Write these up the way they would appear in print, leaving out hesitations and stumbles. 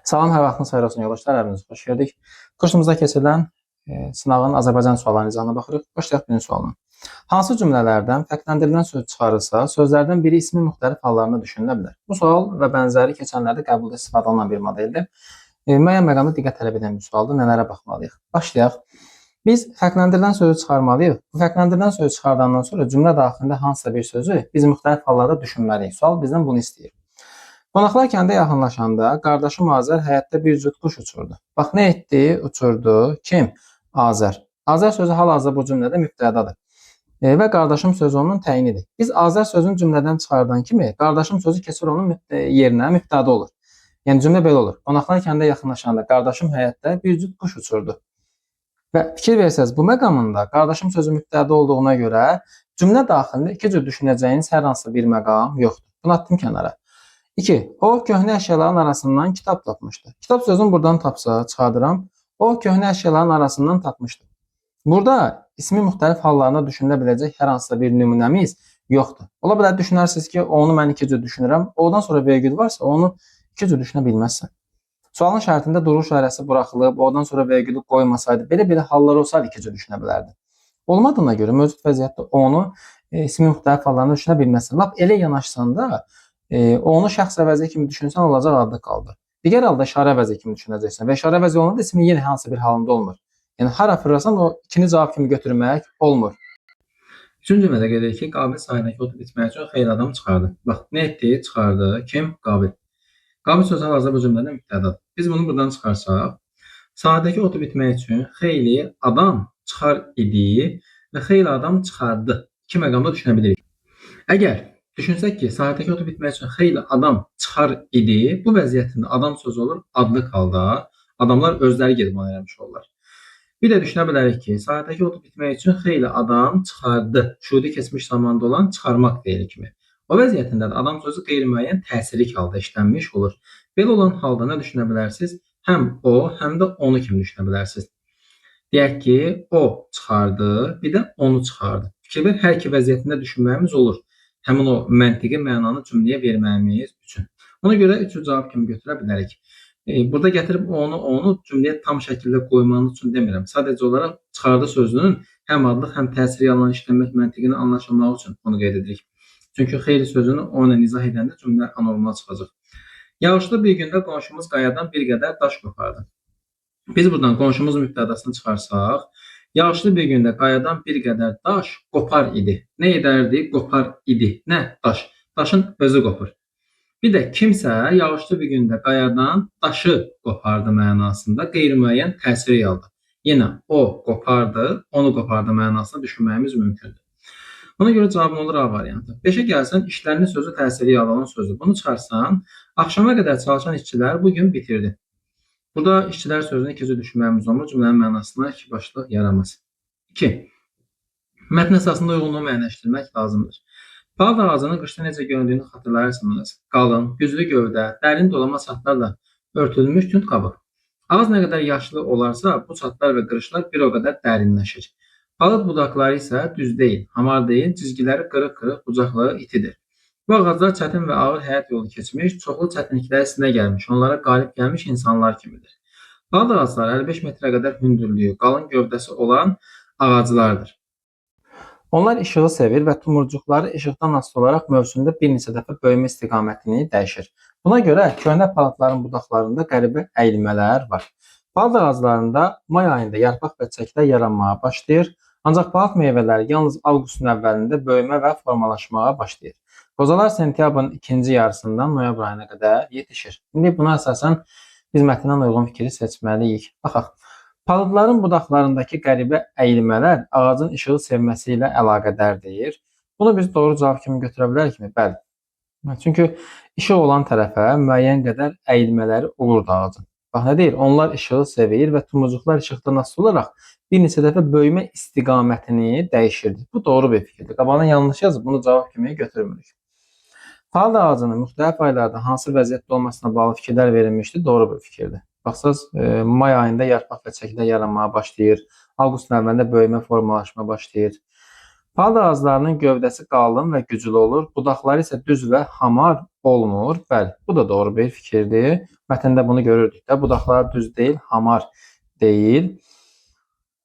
Salam, hər vaxtınız xeyir olsun yoldaşlar, həriniz xoş gördük. Kursumuzda keçirilən sınavın Azərbaycan suallarına izahına baxırıq. Başlayaq birinci sualına. Hansı cümlələrdən fərqləndirilən söz çıxarılsa, sözlərdən biri ismi müxtəlif hallarında düşünülə bilər? Bu sual və bənzəri keçənlərdə qəbulda istifadə olunan bir modeldir. Müəyyən məqamda diqqət tələb edən bir sualdır. Nələrə baxmalıyıq? Başlayaq. Biz fərqləndirilən sözü çıxarmalıyıq. Bu fərqləndirilən sözü çıxardandan sonra cümlə daxilində hansısa bir sözü biz müxtəlif hallarda düşünməliyik. Sual bizdən bunu istəyir. Qonaqlar kəndə yaxınlaşanda qardaşım Azər həyətdə bir cüt quş uçurdu. Bax, nə etdi? Uçurdu. Kim? Azər. Azər sözü hal-hazırda bu cümlədə mübtədədir. Və qardaşım sözü onun təyinidir. Biz Azər sözünü cümlədən çıxardan kimi qardaşım sözü keçir onun yerinə mübtədə olur. Yəni cümlə belə olur. Qonaqlar kəndə yaxınlaşanda qardaşım həyətdə bir cüt quş uçurdu. Və fikir versəz, bu məqamında qardaşım sözü mübtədə olduğuna görə cümlə daxilində iki cür düşünəcəyiniz hər hansı bir məqam yoxdur. Bunu atdım kənara. 2. O köhnə əşyaların arasından kitab tapmışdı. Kitab sözünü buradan tapsa çıxardıram. O köhnə əşyaların arasından tapmışdı. Burada ismi müxtəlif hallarında düşünülə biləcək hər hansısa bir nümunəmiz yoxdur. Ola bilər düşünərsiniz ki, onu mən iki cür düşünürəm. Oradan sonra vergül varsa onu iki cür düşünə bilməzsən. Sualın şərtində duruş ayrəsi buraxılıb, oradan sonra vergülü qoymasaydı, belə hallar olsaydı iki cür düşünə bilərdi. Olmadığına görə mövcud vəziyyətdə onu ismi müxtəlif hallarında düşünə bilməzsən. Lap elə yanaşsan da onu şəxs əvəzi kimi düşünsən olacaq adlı qaldı. Digər halda işarə əvəzi kimi düşünəcəksən və işarə əvəzi olanda ismin yenə hansı bir halında olmur. Yəni hara fırlasan o ikini cavab kimi götürmək olmur. Üçüncü cümlədə qeyd edirik ki, Qabil sahildəki otu bitmək üçün xeyli adam çıxardı. Bax, nə etdi? Çıxardı. Kim? Qabil. Qabil sözü hal-hazırda bu cümlədə mübtədədir. Biz bunu buradan çıxarsaq, sahildəki otu bitmək üçün xeyli adam çıxar idi və xeyli adam çıxardı. İki məqamda düşünə bilirik. Əgər düşünsək ki, sahildəki otu bitmək üçün xeyli adam çıxar idi. Bu vəziyyətində adam sözü olur adlı halda. Adamlar özləri gedib onu eləmiş olurlar. Bir də düşünə bilərik ki, sahildəki otu bitmək üçün xeyli adam çıxardı. Şudi keçmiş zamanda olan çıxarmaq deyil kimi. O vəziyyətində də adam sözü qeyri-müəyyən təsirlik halda işlənmiş olur. Belə olan halda nə düşünə bilərsiniz? Həm o, həm də onu kimi düşünə bilərsiniz. Deyək ki, o çıxardı, bir də onu çıxardı. Fikir ver, hər iki vəziyyətində düşünməyimiz olur. Həmin o məntiqi mənanı cümləyə verməyimiz üçün. Ona görə üçü cavab kimi götürə bilərik. Burada gətirib onu cümləyə tam şəkildə qoymanız üçün demirəm. Sadəcə olaraq çıxardı sözünün həm adlıq, həm təsiri yalan işlənmək məntiqini anlaşılmaq üçün onu qeyd edirik. Çünki xeyli sözünü o ilə izah edəndə cümlə anormal çıxacaq. Yağışlı bir gündə qonşumuz qayadan bir qədər daş qopardı. Biz buradan qonşumuz mübtədasını çıxarsaq, yağışlı bir gündə qayadan bir qədər daş qopar idi. Nə edərdi? Qopar idi. Nə? Daş. Daşın özü qopur. Bir də kimsə yağışlı bir gündə qayadan daşı qopardı mənasında qeyri-müəyyən təsiri yaldı. Yenə o qopardı, onu qopardı mənasında düşünməyimiz mümkündür. Ona görə cavabın olur A variantı. 5-ə gəlsən, işlərini sözü təsiri yalanın sözü. Bunu çıxarsan, axşama qədər çalışan işçilər bugün bitirdi. Burada işçilər sözünü iki cür düşünməyimiz olmur. Cümlənin mənasına iki başlıq yaramaz. 2. Mətn əsasında uyğunluğu müəyyənləşdirmək lazımdır. Palıd ağacının qışda necə göründüyünü xatırlayırsınız. Qalın, güclü gövdə, dərin dolama çatlarla örtülmüş tünd qabıq. Ağac nə qədər yaşlı olarsa, bu çatlar və qırışlar bir o qədər dərinləşir. Palıd budaqları isə düz deyil, hamar deyil, cizgiləri qırıq-qırıq, bucaqları itidir. Bu ağaclar çətin və ağır həyat yolu keçmiş, çoxlu çətinliklər üstünə gəlmiş, onlara qalib gəlmiş insanlar kimidir. Palıd ağacları 55 metrə qədər hündürlüyü, qalın gövdəsi olan ağaclardır. Onlar işığı sevir və tumurcuqları işıqdan asılı olaraq mövsümdə bir neçə dəfə böyümə istiqamətini dəyişir. Buna görə köhnə palıdların budaqlarında qəribə əyilmələr var. Palıd ağaclarında may ayında yarpaq və çiçəklər yaranmağa başlayır. Ancaq palıd meyvələri yalnız avqustun əvvəlində böyümə və formalaşmağa başlayır. Qozalar sentyabrın ikinci yarısından noyabr ayına qədər yetişir. İndi buna əsasən biz mətndən uyğun fikri seçməliyik. Baxaq. Palıdların budaqlarındakı qəribə əyilmələr ağacın işığı sevməsi ilə əlaqədardır. Bunu biz doğru cavab kimi götürə bilərikmi? Bəli. Çünki işıq olan tərəfə müəyyən qədər əyilmələri olurdu ağacın. Bax nə deyir? Onlar işığı sevir və tumurcuqlar işıqdan asılı olaraq bir neçə dəfə böyümə istiqamətini dəyişirdi. Bu doğru bir fikirdir. Qabağına yanlış yazıb bunu cavab kimi götürmürük. Palıd ağacının müxtəlif aylarda hansı vəziyyətdə olmasına bağlı fikirlər verilmişdir. Doğru bir fikirdir. Baxsaz, may ayında yarpaq və çiçəklər yaranmağa başlayır. Avqustun əvvəlində böyümə, formalaşma başlayır. Pal ağızlarının gövdəsi qalın və güclü olur. Budaqları isə düz və hamar olmur. Bəli, bu da doğru bir fikirdir. Mətndə bunu görürdük də. Budaqları düz deyil, hamar deyil.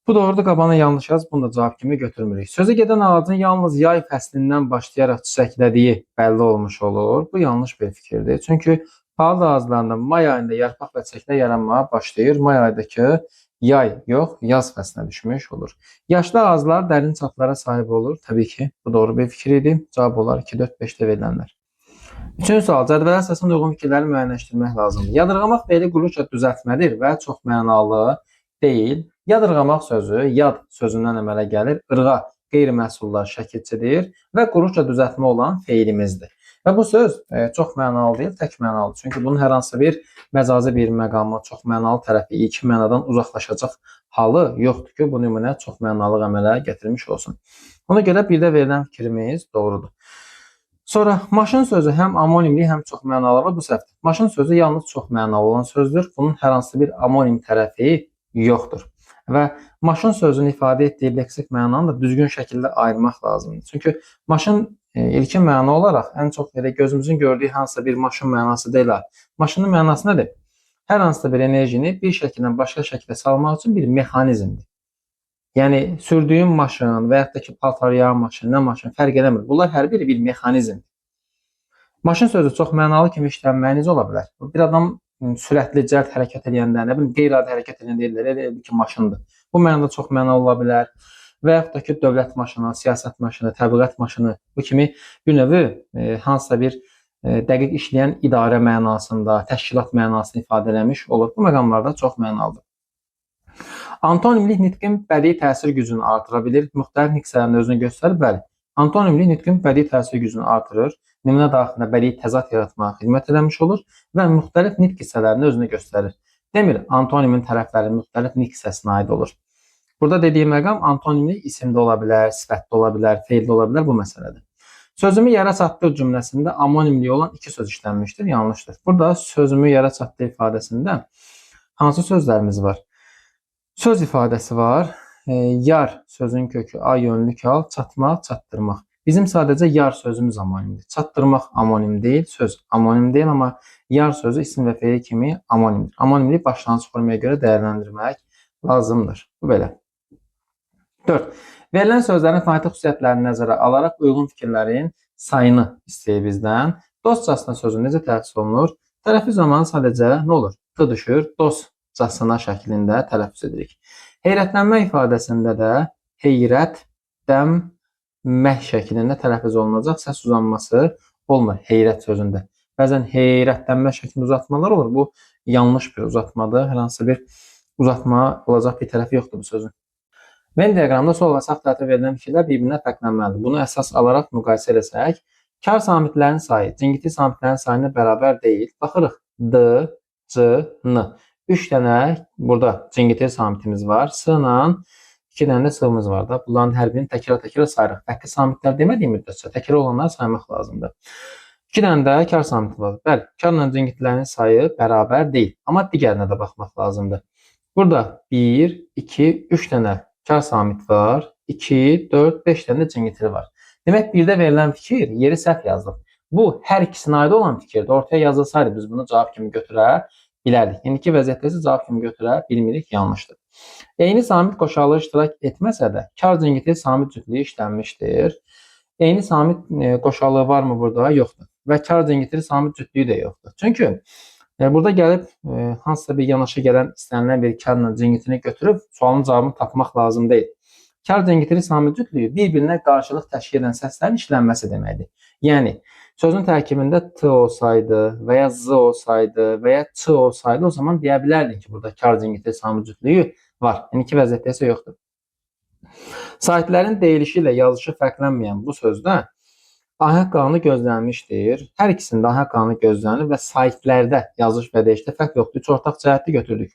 Bu doğrudur, qabağına yanlış yaz. Bunu da cavab kimi götürmürük. Sözə gedən ağacın yalnız yay fəslindən başlayaraq çiçəklədiyi bəlli olmuş olur. Bu yanlış bir fikirdir. Çünki palıd ağaclarında may ayında yarpaq və çiçəklər yaranmağa başlayır. May ayındakı yay yox, yaz fəslinə düşmüş olur. Yaşlı ağaclar dərin çatlara sahib olur. Təbii ki, bu doğru bir fikir idi. Cavab olar 2, 4, 5-də verilənlər. Üçüncü sual. Cədvələ əsasında uyğun fikirləri müəyyənləşdirmək lazımdır. Yadırğamaq feili qulluqca düzəltmədir və çox mənalı deyil. Yadırğamaq sözü yad sözündən əmələ gəlir. Irğa qeyri-məhsullar şəkilçidir və qulluqca düzəltmə olan feilimizdir. Və bu söz çox mənalı deyil, tək mənalıdır. Çünki bunun hər hansı bir məcazi bir məqamı, çox mənalı tərəfi iki mənadan uzaqlaşacaq halı yoxdur ki, bu nümunə çox mənalıq əmələ gətirmiş olsun. Ona görə bir də verilən fikrimiz doğrudur. Sonra maşın sözü həm amonimli, həm çox mənalı və bu səhvdir. Maşın sözü yalnız çox mənalı olan sözdür. Bunun hər hansı bir amonim tərəfi yoxdur. Və maşın sözünü ifadə etdiyi leksik mənanı da düzgün şəkildə ayırmaq lazımdır. Çünki maşın ilkin məna olaraq ən çox gözümüzün gördüyü hansısa bir maşın mənası deyil. Maşının mənası nədir? Hər hansısa bir enerjini bir şəkildən başqa şəkildə salmaq üçün bir mexanizmdir. Yəni sürdüyün maşın və yaxud da ki paltarlayan maşın, nə maşın fərq eləmir. Bunlar hər biri bir mexanizmdir. Maşın sözü çox mənalı kimi işlənməyə necə ola bilər? Bir adam sürətli cəld hərəkət edəndə, nə bilim qeyri-adi hərəkət edəndə deyirlər, elə ki maşındır. Bu mənada çox mənalı ola bilər. Və yaxud da ki dövlət maşını, siyasət maşını, təbliğat maşını bu kimi bir növ hansısa bir dəqiq işləyən idarə mənasında, təşkilat mənasını ifadə eləmiş olur. Bu məqamlarda çox mənalıdır. Antonimlik nitqin bədii təsir gücünü artıra bilir. Müxtəlif nitqlərində özünü göstərir. Bəli, antonimlik nitqin bədii təsir gücünü artırır. Nümunə daxilində bədii təzad yaratmağa xidmət eləmiş olur və müxtəlif nitq hissələrində özünü göstərir. Demir, antonimin tərəfləri müxtəlif nitq hissəsinə aid olur. Burada dediyim məqam antonimlik isimdə ola bilər, sifətdə ola bilər, feildə ola bilər, bu məsələdir. Sözümü yerə çatdır cümləsində amonimliyi olan iki söz işlənmişdir, yanlışdır. Burada sözümü yerə çatdır ifadəsində hansı sözlərimiz var? Söz ifadəsi var. Yar sözün kökü a yönlü kal, çatmaq, çatdırmaq. Bizim sadəcə yar sözümüz amonimdir. Çatdırmaq amonim deyil, söz amonim deyil, amma yar sözü isim və feil kimi amonimdir. Amonimliyi başlanğıc formaya görə dəyərləndirmək lazımdır. Bu belə. 4. Verilən sözlərin fonetik xüsusiyyətlərini nəzərə alaraq uyğun fikirlərin sayını istəyir bizdən. Dostcasına sözü necə təhsil olunur? Tələffüz zamanı sadəcə nə olur? T düşür, dostcasına şəklində tələffüz edirik. Heyrətlənmə ifadəsində də heyrətdənmə şəklində tələffüz olunacaq. Səs uzanması olmur heyrət sözündə. Bəzən heyrətlənmə şəklində uzatmalar olur. Bu yanlış bir uzatmadır. Hər hansı bir uzatma olacaq bir tərəfi yoxdur bu sözün. Venn diaqramda sol və sağ tərəfdə verilən fikirlər bir-birinə fərqlənməlidir. Bunu əsas alaraq müqayisə etsək, kar samitlərin sayı cingiti samitlərin sayına bərabər deyil. Baxırıq D, C, N. 3 dənə burada cingiti samitimiz var. S ilə 2 dənə də S-imiz var da. Bunların hər birini təkrar sayırıq. Fərqli samitlər demədiyim müddətcə təkrar olanları saymaq lazımdır. 2 dənə də kar samiti var. Bəli, karla cingitlərin sayı bərabər deyil. Amma digərinə də baxmaq lazımdır. Burada 1, 2, 3 dənə kar samit var. 2, 4, 5 dənə də cingitli var. Demək, birdə verilən fikir yeri səhv yazdıq. Bu, hər ikisinə aid olan fikirdir. Ortaya yazılsaydı biz bunu cavab kimi götürə bilərdik. İndiki vəziyyətdə isə cavab kimi götürə bilmirik, yanlışdır. Eyni samit qoşalığı iştirak etməsə də, kar cingitli samit cütlüyü işlənmişdir. Eyni samit qoşalığı varmı burada? Yoxdur. Və kar cingitli samit cütlüyü də yoxdur. Çünki burada gəlib hansısa bir yanaşı gələn istənilən bir karla cingitini götürüb sualın cavabını tapmaq lazım deyil. Kar cingitli samit cütlüyü bir-birinə qarşılıq təşkil edən səslərin işlənməsi deməkdir. Yəni sözün tərkibində T olsaydı və ya Z olsaydı və ya Ç olsaydı o zaman deyə bilərdik ki, burada kar cingitli samit cütlüyü var. İndiki vəziyyətdə isə yoxdur. Saitlərin deyilişi ilə yazışı fərqlənməyən bu sözdə ahəng qanunu gözlənmişdir. Hər ikisində ahəng qanunu gözlənir və saitlərdə yazılış və deyişdə fərq yoxdur. Üç ortaq cəhətli götürdük.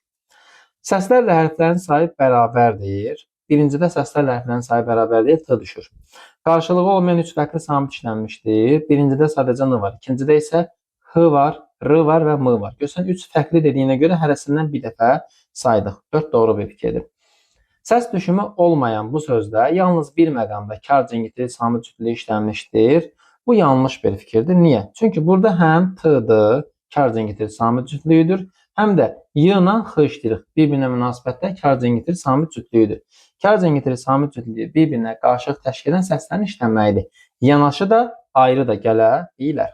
Səslərlə hərflərin sayı bərabərdir. Birincidə səslərlə hərflərin sayı bərabər deyil, T düşür. Qarşılığı olmayan 3 fərqli samit işlənmişdir. Birincidə sadəcə N var. İkincidə isə H var, R var və M var. Görsən 3 fərqli dediyinə görə hərəsindən bir dəfə saydıq. 4 doğru bir fikirdir. Səs düşümü olmayan bu sözdə yalnız bir məqamda kar cingiti samit cütlüyü işlənmişdir. Bu yanlış bir fikirdir. Niyə? Çünki burada həm t-dır, kar cingiti samit cütlüyüdür, həm də y-la x iştirik bir-birinə münasibətdə kar cingiti samit cütlüyüdür. Kar cingiti samit cütlüyü bir-birinə qarşılıq təşkil edən səslərin işlənməyidir. Yanaşı da, ayrı da gələ bilər.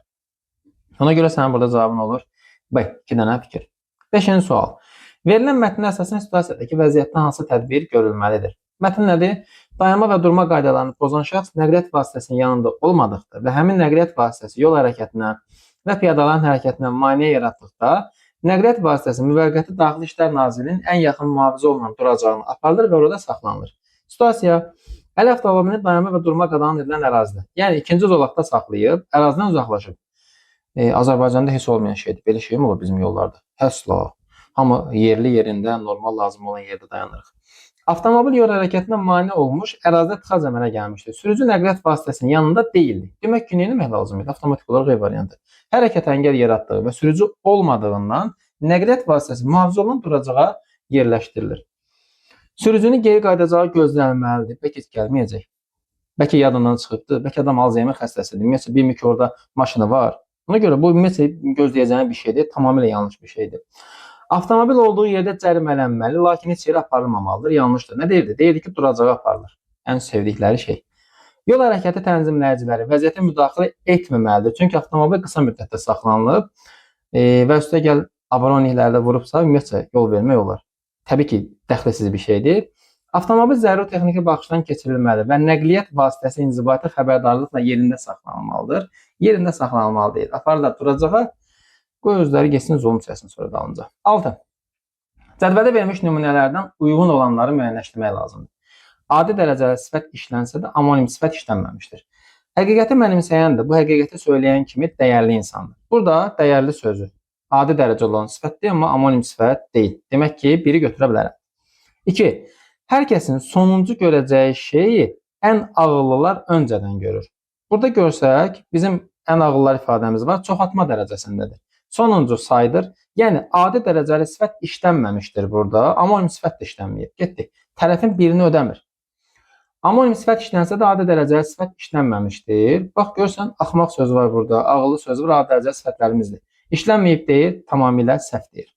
Ona görə sənin burada cavabın olur B. 2 dənə fikir. 5-ci sual. Verilən mətnin əsasən situasiyadakı vəziyyətdə hansı tədbir görülməlidir? Mətn nədir? Dayanma və durma qaydalarını pozan şəxs nəqliyyat vasitəsinin yanında olmadıqda və həmin nəqliyyat vasitəsi yol hərəkətinə və piyadaların hərəkətinə maneə yaratdıqda nəqliyyat vasitəsi müvəqqəti Daxili İşlər Nazirliyinin ən yaxın mühafizə olunan duracağına aparılır və orada saxlanılır. Situasiya əl avtomobilini dayanma və durma qadağan edilən ərazidə, yəni ikinci zolaqda saxlayıb, ərazidən uzaqlaşıb. Azərbaycanda heç olmayan şeydir. Belə şey mi olur bizim yollarda? Həsla. Hamı yerli yerində, normal lazım olan yerdə dayanırıq. Avtomobil yol hərəkətinə mane olmuş, ərazidə tıxac əmələ gəlmişdir. Sürücü nəqliyyat vasitəsinin yanında deyildi. Demək ki, nə etmək lazım idi? Avtomatik olaraq E variantı. Hərəkət əngəl yaratdığı və sürücü olmadığından nəqliyyat vasitəsi mühafizə olunan duracağa yerləşdirilir. Sürücünün geri qayıdacağı gözlənilməlidir. Bəlkə heç gəlməyəcək. Bəlkə yadından çıxıbdır. Bəlkə adam Alzheimer xəstəsidir. Ümumiyyətlə bilmir ki, orada maşını var. Ona görə bu ümumiyyətlə gözləyəcəyi bir şeydir. Tamamilə yanlış bir şeydir. Avtomobil olduğu yerdə cərimələnməli, lakin heç yerə aparılmamalıdır. Yanlışdır. Nə deyirdi? Deyirdi ki, duracağa aparılır. Ən sevdikləri şey. Yol hərəkəti tənzimləyiciləri vəziyyətə müdaxilə etməməlidir. Çünki avtomobil qısa müddətdə saxlanılıb və üstəgəl abroniklərdə vurubsa, ümumiyyətlə yol vermək olar. Təbii ki, dəxlisiz bir şeydir. Avtomobil zəruri texniki baxışdan keçirilməlidir və nəqliyyat vasitəsi inzibati xəbərdarlıqla yerində saxlanılmalıdır. Yerində saxlanılmalı deyil. Aparırlar duracağa, qoy özləri geçsin zulm çəksin sonra dalınca. 6. Cədvəldə verilmiş nümunələrdən uyğun olanları müəyyənləşdirmək lazımdır. Adi dərəcəli sifət işlənsə də amonim sifət işlənməmişdir. Həqiqəti mənimsəyəndir. Bu həqiqəti söyləyən kimi dəyərli insandır. Burada dəyərli sözü adi dərəcəli olan sifətdir, amma amonim sifət deyil. Demək ki, biri götürə bilərəm. 2. Hər kəsin sonuncu görəcəyi şeyi ən ağıllılar öncədən görür. Burada görsək, bizim ən ağıllılar ifadəmiz var, çoxaltma dərəcəsindədir. Sonuncu saydır. Yəni, adi dərəcəli sifət işlənməmişdir burada. Amonim sifət də işlənməyib. Getdik. Tərəfin birini ödəmir. Amonim sifət işlənsə də adi dərəcəli sifət işlənməmişdir. Bax, görsən, axmaq sözü var burada, ağıllı sözü var, adi dərəcəli sifətlərimizdir. İşlənməyib deyir, tamamilə səhv deyir.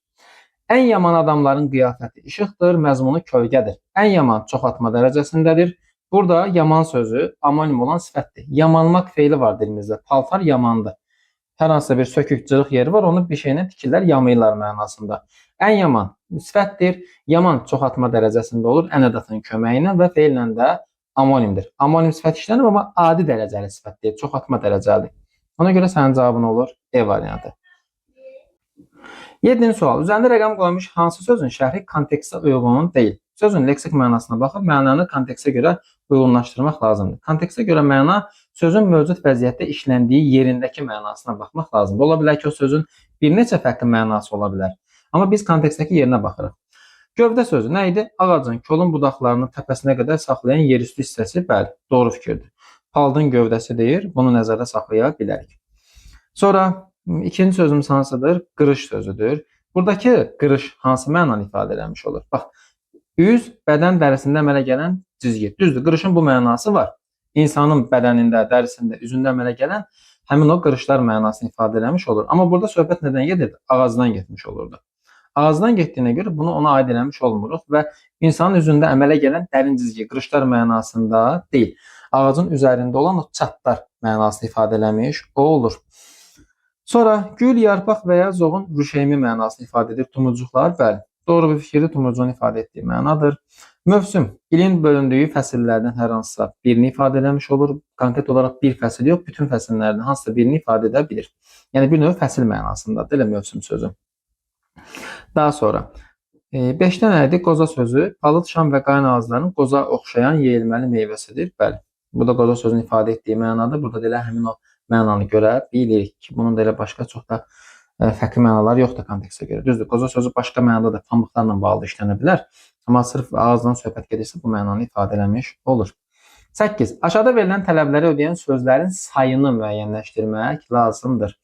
Ən yaman adamların qiyafəti işıqdır, məzmunu kölgədir. Ən yaman çoxaltma dərəcəsindədir. Burada yaman sözü amonim olan sifətdir. Yamanmaq feili var dilimizdə. Paltar yamandır. Hər hansısa bir sökük cırıq yeri var, onu bir şeylə tikirlər, yamayırlar mənasında. Ən yaman sifətdir. Yaman çoxaltma dərəcəsində olur, ən ədatının köməyi ilə və feillə də amonimdir. Amonim sifət işlənir, amma adi dərəcəli sifətdir, çoxaltma dərəcəlidir. Ona görə sənin cavabın olur E variantı. 7-ci sual. Üzərində rəqəm qoymuş hansı sözün şərhi kontekstə uyğun deyil? Sözün leksik mənasına baxıb mənanı kontekstə görə uyğunlaşdırmaq lazımdır. Kontekstə görə məna sözün mövcud vəziyyətdə işləndiyi yerindəki mənasına baxmaq lazımdır. Ola bilər ki, o sözün bir neçə fərqli mənası ola bilər. Amma biz kontekstdəki yerinə baxırıq. Gövdə sözü nə idi? Ağacın, kolun budaqlarının təpəsinə qədər saxlayan yerüstü hissəsi, bəli, doğru fikirdir. Palıdın gövdəsi deyir, bunu nəzərdə saxlaya bilərik. Sonra ikinci sözümüz hansıdır? Qırış sözüdür. Buradakı qırış hansı mənanı ifadə eləmiş olur? Bax, üz, bədən dərisində əmələ gələn cizgi. Düzdür, qırışın bu mənası var. İnsanın bədənində, dərisində, üzündə əmələ gələn həmin o qırışlar mənasını ifadə eləmiş olur. Amma burada söhbət nədən gedir? Ağızdan getmiş olurdu. Ağızdan getdiyinə görə bunu ona aid eləmiş olmuruq və insanın üzündə əmələ gələn dərin cizgi, qırışlar mənasında deyil. Ağacın üzərində olan o çatlar mənasını ifadə eləmiş olur. Sonra gül, yarpaq və ya zoğun rüşeymi mənasını ifadə edir. Tumurcuqlar, bəli. Doğru bir fikirdir, tumurcuğun ifadə etdiyi mənadır. Mövsüm, ilin bölündüyü fəsillərdən hər hansısa birini ifadə eləmiş olur. Konkret olaraq bir fəsil yox, bütün fəsillərdən hansısa birini ifadə edə bilir. Yəni bir növ fəsil mənasındadır, elə mövsüm sözü. Daha sonra 5-dən nədir? Qoza sözü, palıd, şam və qayn ağaclarının qoza oxşayan yeyilməli meyvəsidir. Bəli, bu da qoza sözünün ifadə etdiyi mənadır. Burada da elə həmin o mənanı görə bilirik ki, bunun da elə başqa çox da fərqli mənalar yoxdur kontekstə görə. Düzdür, qoza sözü başqa mənada da pambıqlarla bağlı işlənə bilər. Amma sırf ağızdan söhbət gedirsə bu mənanı ifadə eləmiş olur. 8. Aşağıda verilən tələbləri ödəyən sözlərin sayını müəyyənləşdirmək lazımdır.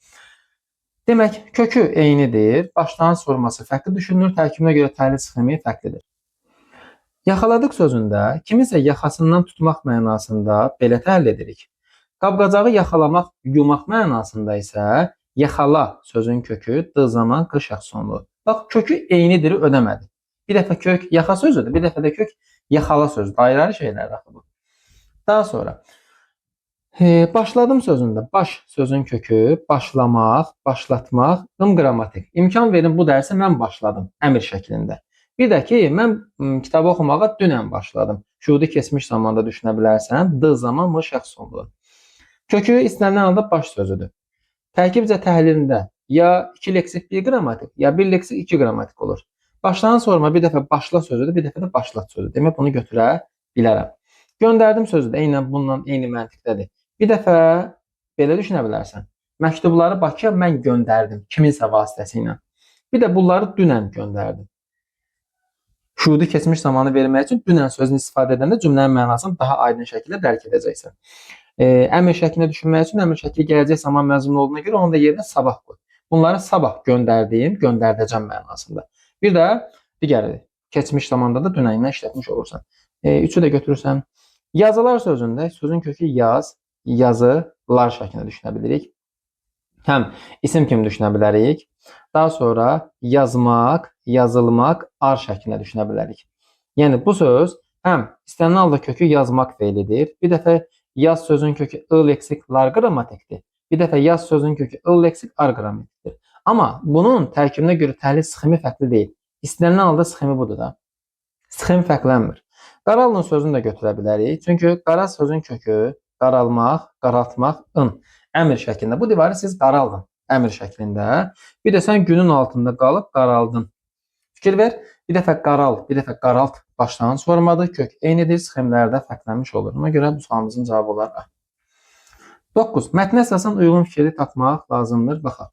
Demək, kökü eynidir, başlanğıc forması fərqli düşünülür, tərkibinə görə təhlil sxemi fərqlidir. Yaxaladıq sözündə kiminsə yaxasından tutmaq mənasında belə təhlil edirik. Qab-qacağı yaxalamaq, yumaq mənasında isə yaxala sözün kökü d zaman q şəxs sonlu. Bax, kökü eynidir, ödəmədi. Bir dəfə kök yaxa sözüdür, bir dəfə də kök yaxala sözüdür. Ayrı-ayrı şeylərdir axı bu. Daha sonra başladım sözündə baş sözün kökü başlamaq, başlatmaq, qrammatik. İmkan verin bu dərsə mən başladım əmr şəklində. Bir də ki, mən kitabı oxumağa dünən başladım. Şuhudi keçmiş zamanda düşünə bilərsən. D zaman mı şəxs sonludur. Kökü istənilən halda baş sözüdür. Tərkibcə təhlilində ya 2 leksik 1 qrammatik, ya 1 leksik 2 qrammatik olur. Başdan sonra bir dəfə başla sözüdür, bir dəfə də başlat sözüdür. Demək bunu götürə bilərəm. Göndərdim sözü də eynən bununla eyni məntiqdədir. Bir dəfə belə düşünə bilərsən. Məktubları Bakıya mən göndərdim kiminsə vasitəsilə. Bir də bunları dünən göndərdim. Şuhudi keçmiş zamanı vermək üçün dünən sözünü istifadə edəndə cümlənin mənasını daha aydın şəkildə dərk edəcəksən. Əmr şəklində düşünmək üçün əmr şəkli gələcək zaman məzmun olduğuna görə onun da yerinə sabah qoy. Bunları sabah göndərdiyim, göndərdəcəm mənasında. Bir də digəri keçmiş zamanda da dünəndən işlətmiş olursan. Üçü də götürürsən. Yazılar sözündə sözün kökü yaz, yazılar şəklində düşünə bilirik. Həm isim kimi düşünə bilərik. Daha sonra yazmaq, yazılmaq ar şəklində düşünə bilərik. Yəni bu söz həm istənilən halda kökü yazmaq feilidir. Bir dəfə yaz sözün kökü ı leksik lar qrammatikdir. Bir dəfə yaz sözün kökü ı leksik ar qrammatikdir. Amma bunun tərkibinə görə təhlil sxemi fərqli deyil. İstənilən halda sxemi budur da. Sxem fərqlənmir. Qaralın sözünü də götürə bilərik. Çünki qara sözün kökü qaralmaq, qaraltmaq, ın. Əmr şəklində. Bu divarı siz qaraldın. Əmr şəklində. Bir də sən günün altında qalıb qaraldın. Fikir ver. Bir dəfə qaral, bir dəfə qaralt başlanğıc formadır. Kök eynidir. Sxemlərdə fərqlənmiş olur. Ona görə bu sualımızın cavabı olar A. 9. Mətnə əsasən uyğun fikri tapmaq lazımdır. Baxaq.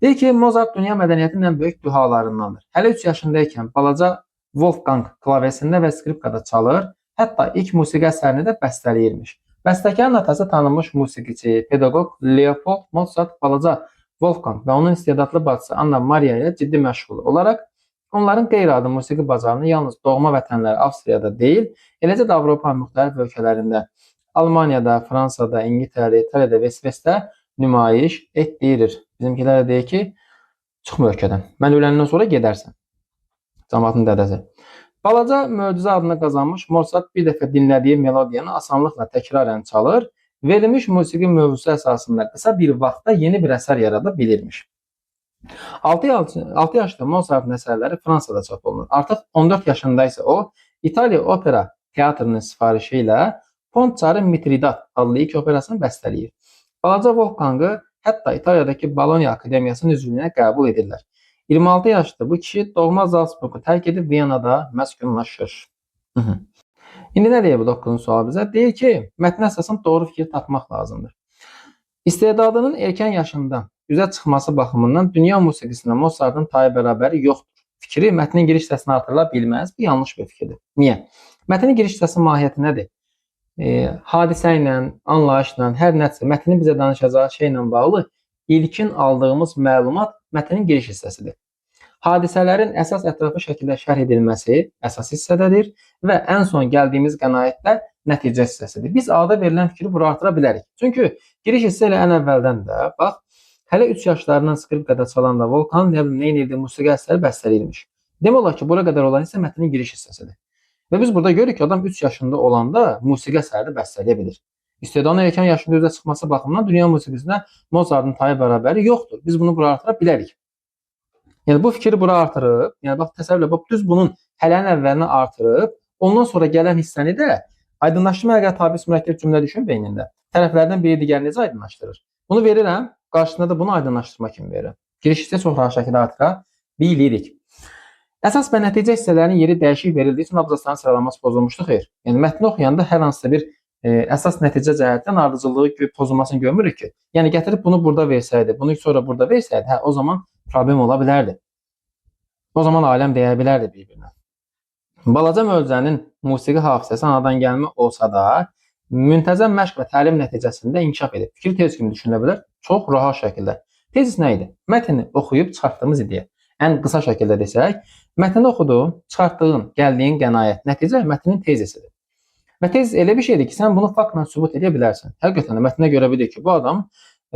Deyir ki, Mozart dünya mədəniyyətinin ən böyük duhalarındandır. Hələ 3 yaşındaykən balaca Wolfgang klavesində və skripkada çalır. Hətta ilk musiqi əsərini də bəstələyirmiş. Bəstəkarın atası tanınmış musiqiçi, pedaqoq Leopold Mozart balaca Wolfgang və onun istedadlı bacısı Anna Maria ilə ciddi məşğul olaraq onların qeyri-adi musiqi bacarığını yalnız doğma vətənləri Avstriyada deyil, eləcə də Avropanın müxtəlif ölkələrində, Almaniyada, Fransada, İngiltərədə, İtaliyada və İsveçdə nümayiş etdirir. Bizimkilər də deyir ki, çıxma ölkədən. Mən öləndən sonra gedərsən. Cəmaatın dədəsi. Balaca möcüzə adını qazanmış Mozart bir dəfə dinlədiyi melodiyanı asanlıqla təkrarən çalır, verilmiş musiqi mövzusu əsasında qısa bir vaxtda yeni bir əsər yarada bilirmiş. 6 yaşda Mozartın əsərləri Fransada çap olunur. Artıq 14 yaşında isə o, İtaliya opera teatrının sifarişi ilə Ponçarı Mitridat adlı ilk operasını bəstələyir. Balaca Wolfgangı hətta İtaliyadakı Bologna Akademiyasının üzvlüyünə qəbul edirlər. 26 yaşlı bu kişi doğma Salzburgu tərk edib Viyanada məskunlaşır. İndi nə deyir bu 9-cu sual bizə? Deyir ki, mətnə əsasən doğru fikir tapmaq lazımdır. İstedadının erkən yaşından üzə çıxması baxımından dünya musiqisində Mozartın tayı bərabəri yoxdur. Fikri mətnin giriş hissəsini artırıla bilməz. Bu yanlış bir fikirdir. Niyə? Mətnin giriş hissəsinin mahiyyəti nədir? Hadisə ilə, anlayışla, hər nəsə mətnin bizə danışacağı şeylə bağlı ilkin aldığımız məlumat mətnin giriş hissəsidir. Hadisələrin əsas ətraflı şəkildə şərh edilməsi əsas hissədədir və ən son gəldiyimiz qənaətlər nəticə hissəsidir. Biz A-da verilən fikri bura artıra bilərik. Çünki giriş hissə ilə ən əvvəldən də, bax, hələ 3 yaşlarından skripkada çalan da Volkan nə edirdi, musiqi əsəri bəstələyirmiş. Demək olar ki, bura qədər olan isə mətnin giriş hissəsidir. Və biz burada görürük ki, adam 3 yaşında olanda musiqi əsəri bəstələyə bilir. İstedadının erkən yaşında üzə çıxması baxımından dünya musiqisində Mozartın tayı bərabəri yoxdur. Biz bunu bura artıra bilərik. Yəni bu fikri bura artırıb, yəni bax təsəvvür et, düz bunun hələnin əvvəlinə artırıb, ondan sonra gələn hissəni də aydınlaşdırma əgər tabis mürəkkəb cümlə düşün beynində. Tərəflərdən biri digərini necə aydınlaşdırır? Bunu verirəm, qarşısında da bunu aydınlaşdırma kimi verirəm. Giriş hissə çox rahat şəkildə artıra bilirik. Əsas və nəticə hissələrinin yeri dəyişik verildiyi üçün abzasların sıralaması pozulmuşdur. Xeyr. Yəni mətni oxuyanda hər hansısa bir əsas nəticə cəhətdən ardıcıllığı pozulmasını görmürük ki. Yəni gətirib bunu burada versəydi, bunu sonra burada versəydi, hə o zaman problem ola bilərdi. O zaman aləm deyə bilərdi bir-birinə. Balaca möcüzənin musiqi hafizəsi anadan gəlmə olsa da, müntəzəm məşq və təlim nəticəsində inkişaf edib. Fikir tez kimi düşünülə bilər, çox rahat şəkildə. Tezis nə idi? Mətni oxuyub çıxartdığımız ideya. Ən qısa şəkildə desək, mətni oxudun, çıxartdığın, gəldiyin qənaət, nəticə mətnin tezisidir. Və tez elə bir şeydir ki, sən bunu faktla sübut edə bilərsən. Həqiqətən də mətnə görə bilir ki, bu adam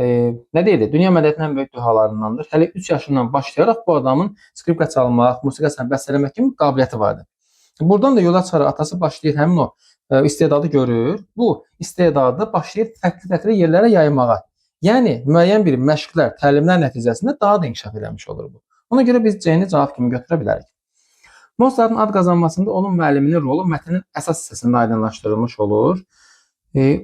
nə deyilir? Dünya mədəniyyətinin ən böyük dühalarındandır. Hələ 3 yaşından başlayaraq bu adamın skripka çalmaq, musiqi əsəri bəstələmək kimi qabiliyyəti vardı. Buradan da yola çıxaraq atası başlayır həmin o istedadı görür. Bu istedadı başlayır fərqli-fərqli yerlərə yaymağa. Yəni müəyyən bir məşqlər, təlimlər nəticəsində daha da inkişaf etmiş olur bu. Ona görə biz C-ni cavab kimi götürə bilərik. Mozartın ad qazanmasında onun müəlliminin rolu mətnin əsas hissəsində aydınlaşdırılmış olur.